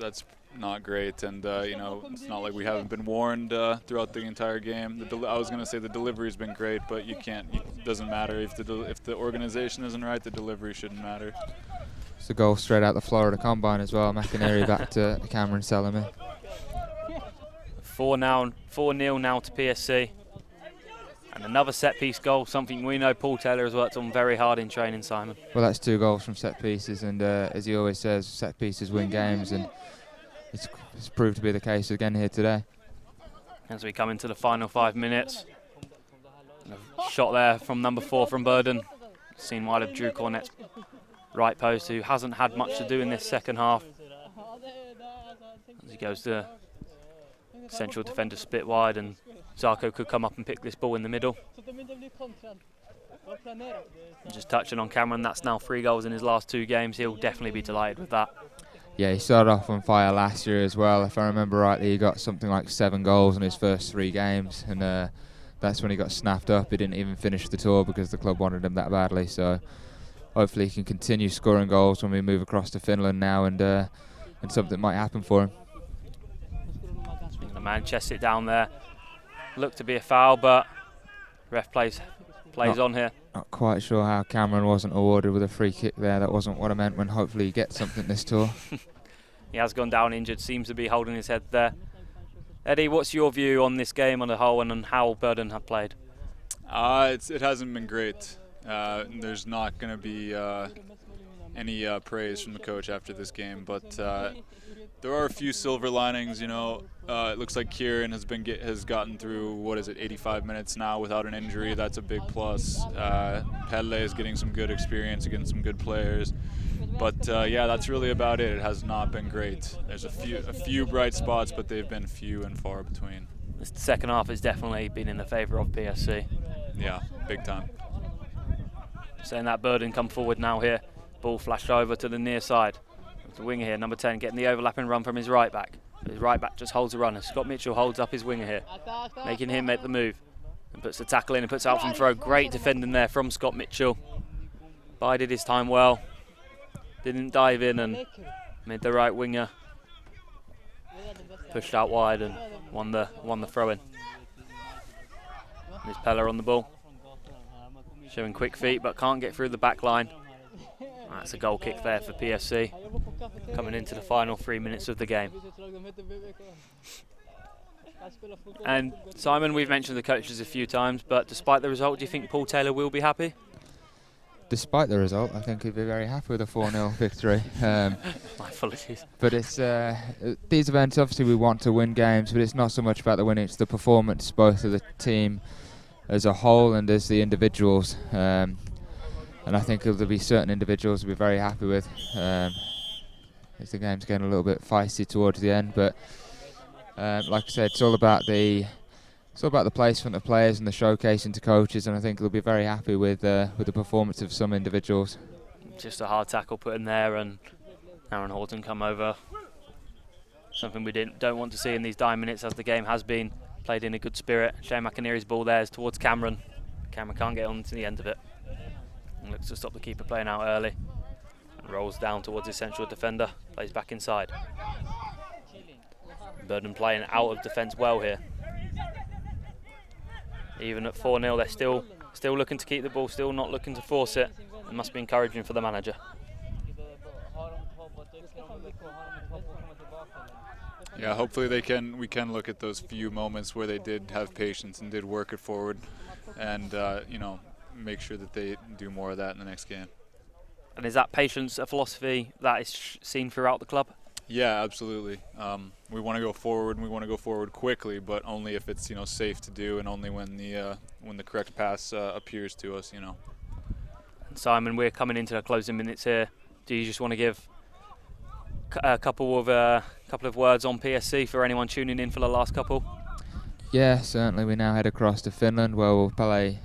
not great, and you know, it's not like we haven't been warned throughout the entire game. I was going to say the delivery's been great, but it doesn't matter if the organization isn't right, the delivery shouldn't matter. It's a goal straight out the Florida Combine as well. McInerney back to Cameron Selimi. 4-0 now to PSC. And another set-piece goal, something we know Paul Taylor has worked on very hard in training, Simon. Well, that's 2 goals from set pieces, and as he always says, set pieces win games, and it's proved to be the case again here today. As we come into the final 5 minutes, and a shot there from number 4 from Boden, seen wide of Drew Cornett's right post, who hasn't had much to do in this second half. As he goes to central defender split wide, and Zarko could come up and pick this ball in the middle. And just touching on Cameron, that's now 3 goals in his last 2 games. He'll definitely be delighted with that. Yeah, he started off on fire last year as well. If I remember rightly, he got something like 7 goals in his first 3 games, and that's when he got snapped up. He didn't even finish the tour because the club wanted him that badly. So hopefully he can continue scoring goals when we move across to Finland now, and something might happen for him. The man chests it down there. Looked to be a foul, but ref plays on here. Not quite sure how Cameron wasn't awarded with a free kick there. That wasn't what I meant when hopefully he gets something this tour. He has gone down injured, seems to be holding his head there. Eddie, what's your view on this game on the whole and on how Boden have played? It hasn't been great. There's not going to be any praise from the coach after this game, but there are a few silver linings. It looks like Kieran has gotten through 85 minutes now without an injury. That's a big plus. Pelle is getting some good experience against some good players, but yeah, that's really about it. It has not been great. There's a few bright spots, but they've been few and far between. The second half has definitely been in the favour of PSC. Yeah, big time. Saying that, Boden come forward now here. Ball flashed over to the near side. The winger here, number 10, getting the overlapping run from his right back. But his right back just holds the runner. Scott Mitchell holds up his winger here, making him make the move. And puts the tackle in and puts out from throw. Great defending there from Scott Mitchell. Bided his time well. Didn't dive in and made the right winger. Pushed out wide and won the throw in. There's Pella on the ball. Showing quick feet but can't get through the back line. That's a goal kick there for PSC, coming into the final 3 minutes of the game. And Simon, we've mentioned the coaches a few times, but despite the result, do you think Paul Taylor will be happy? Despite the result, I think he'd be very happy with a 4-0 victory. My apologies. But it's these events, obviously we want to win games, but it's not so much about the winning, it's the performance, both of the team as a whole and as the individuals. And I think there'll be certain individuals we'll be very happy with. As the game's getting a little bit feisty towards the end, but like I said, it's all about the placement of players and the showcasing to coaches, and I think they'll be very happy with the performance of some individuals. Just a hard tackle put in there, and Aaron Horton come over. Something we don't want to see in these dying minutes, as the game has been played in a good spirit. Shane McInerney's ball there is towards Cameron. Cameron can't get on to the end of it. And looks to stop the keeper playing out early. And rolls down towards his central defender. Plays back inside. Boden playing out of defence well here. Even at 4-0, they're still looking to keep the ball, still not looking to force it. It must be encouraging for the manager. Yeah, hopefully we can look at those few moments where they did have patience and did work it forward, and make sure that they do more of that in the next game. And is that patience a philosophy that is seen throughout the club? Yeah, absolutely. We want to go forward, and we want to go forward quickly, but only if it's safe to do, and only when the correct pass appears to us. And Simon, we're coming into the closing minutes here. Do you just want to give a couple of words on PSC for anyone tuning in for the last couple? Yeah, certainly. We now head across to Finland, where we'll play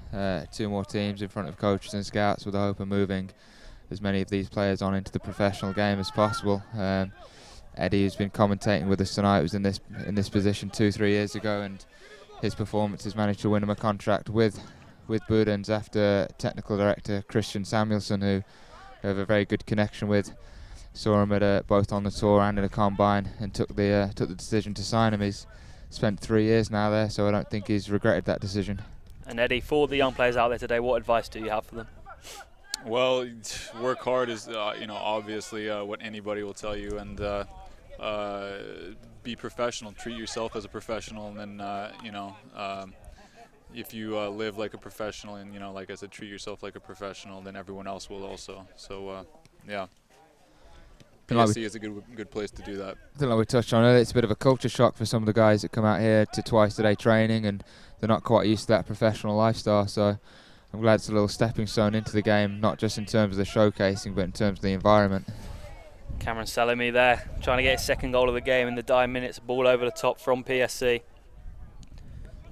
2 more teams in front of coaches and scouts, with the hope of moving as many of these players on into the professional game as possible. Eddie, who's been commentating with us tonight, was in this position 2-3 years ago, and his performance has managed to win him a contract with Bodens after technical director Christian Samuelsson, who we have a very good connection with. Saw him at both on the tour and in a combine, and took the decision to sign him. He's spent 3 years now there, so I don't think he's regretted that decision. And Eddie, for the young players out there today, what advice do you have for them? Well, work hard is obviously what anybody will tell you, and be professional. Treat yourself as a professional, and then if you live like a professional and, you know, like I said, treat yourself like a professional, then everyone else will also. So, yeah. PSC is a good place to do that. I think like we touched on earlier, it's a bit of a culture shock for some of the guys that come out here to twice a day training, and they're not quite used to that professional lifestyle. So I'm glad it's a little stepping stone into the game, not just in terms of the showcasing, but in terms of the environment. Cameron Salami there, trying to get his second goal of the game in the dying minutes. Ball over the top from PSC.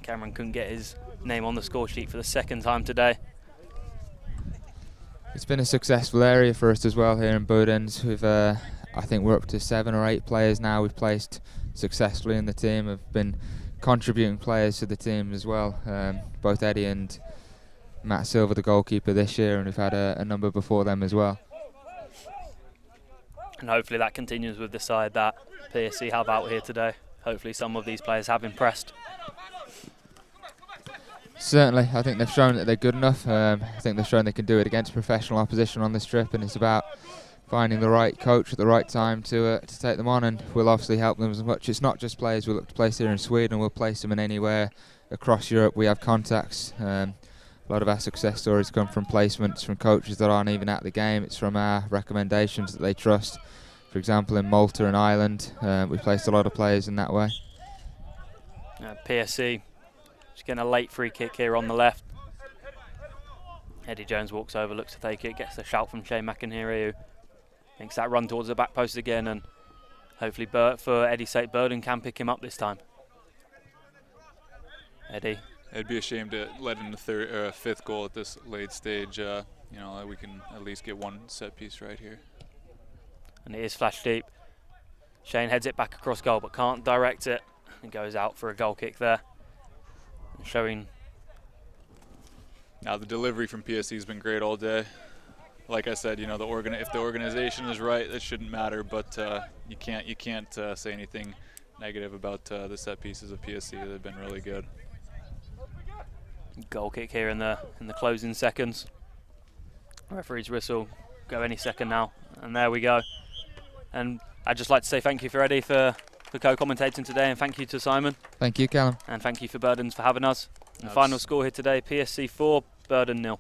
Cameron couldn't get his name on the score sheet for the second time today. It's been a successful area for us as well here in Bodens. I think we're up to 7 or 8 players now we've placed successfully in the team. Have been contributing players to the team as well. Both Eddie and Matt Silver, the goalkeeper this year, and we've had a number before them as well. And hopefully that continues with the side that PSC have out here today. Hopefully some of these players have impressed. Certainly, I think they've shown that they're good enough. I think they've shown they can do it against professional opposition on this trip, and it's about finding the right coach at the right time to take them on, and we'll obviously help them as much. It's not just players we look to place here in Sweden, we'll place them in anywhere across Europe. We have contacts. A lot of our success stories come from placements from coaches that aren't even at the game. It's from our recommendations that they trust. For example, in Malta and Ireland, we placed a lot of players in that way. PSC just getting a late free kick here on the left. Eddie Jones walks over, looks to take it, gets a shout from Shane McInerney, who makes that run towards the back post again, and hopefully for Eddie's sake, Burden can pick him up this time. Eddie. It'd be a shame to let in the fifth goal at this late stage. You know, we can at least get one set piece right here. And it is flash deep. Shane heads it back across goal, but can't direct it. And goes out for a goal kick there. And showing. Now the delivery from PSC has been great all day. Like I said, you know, if the organization is right, it shouldn't matter. But you can't say anything negative about the set pieces of PSC. They've been really good. Goal kick here in the closing seconds. Referee's whistle go any second now, and there we go. And I'd just like to say thank you for Eddie for co-commentating today, and thank you to Simon. Thank you, Callum. And thank you for Bodens for having us. And the final score here today, PSC 4, Burden 0.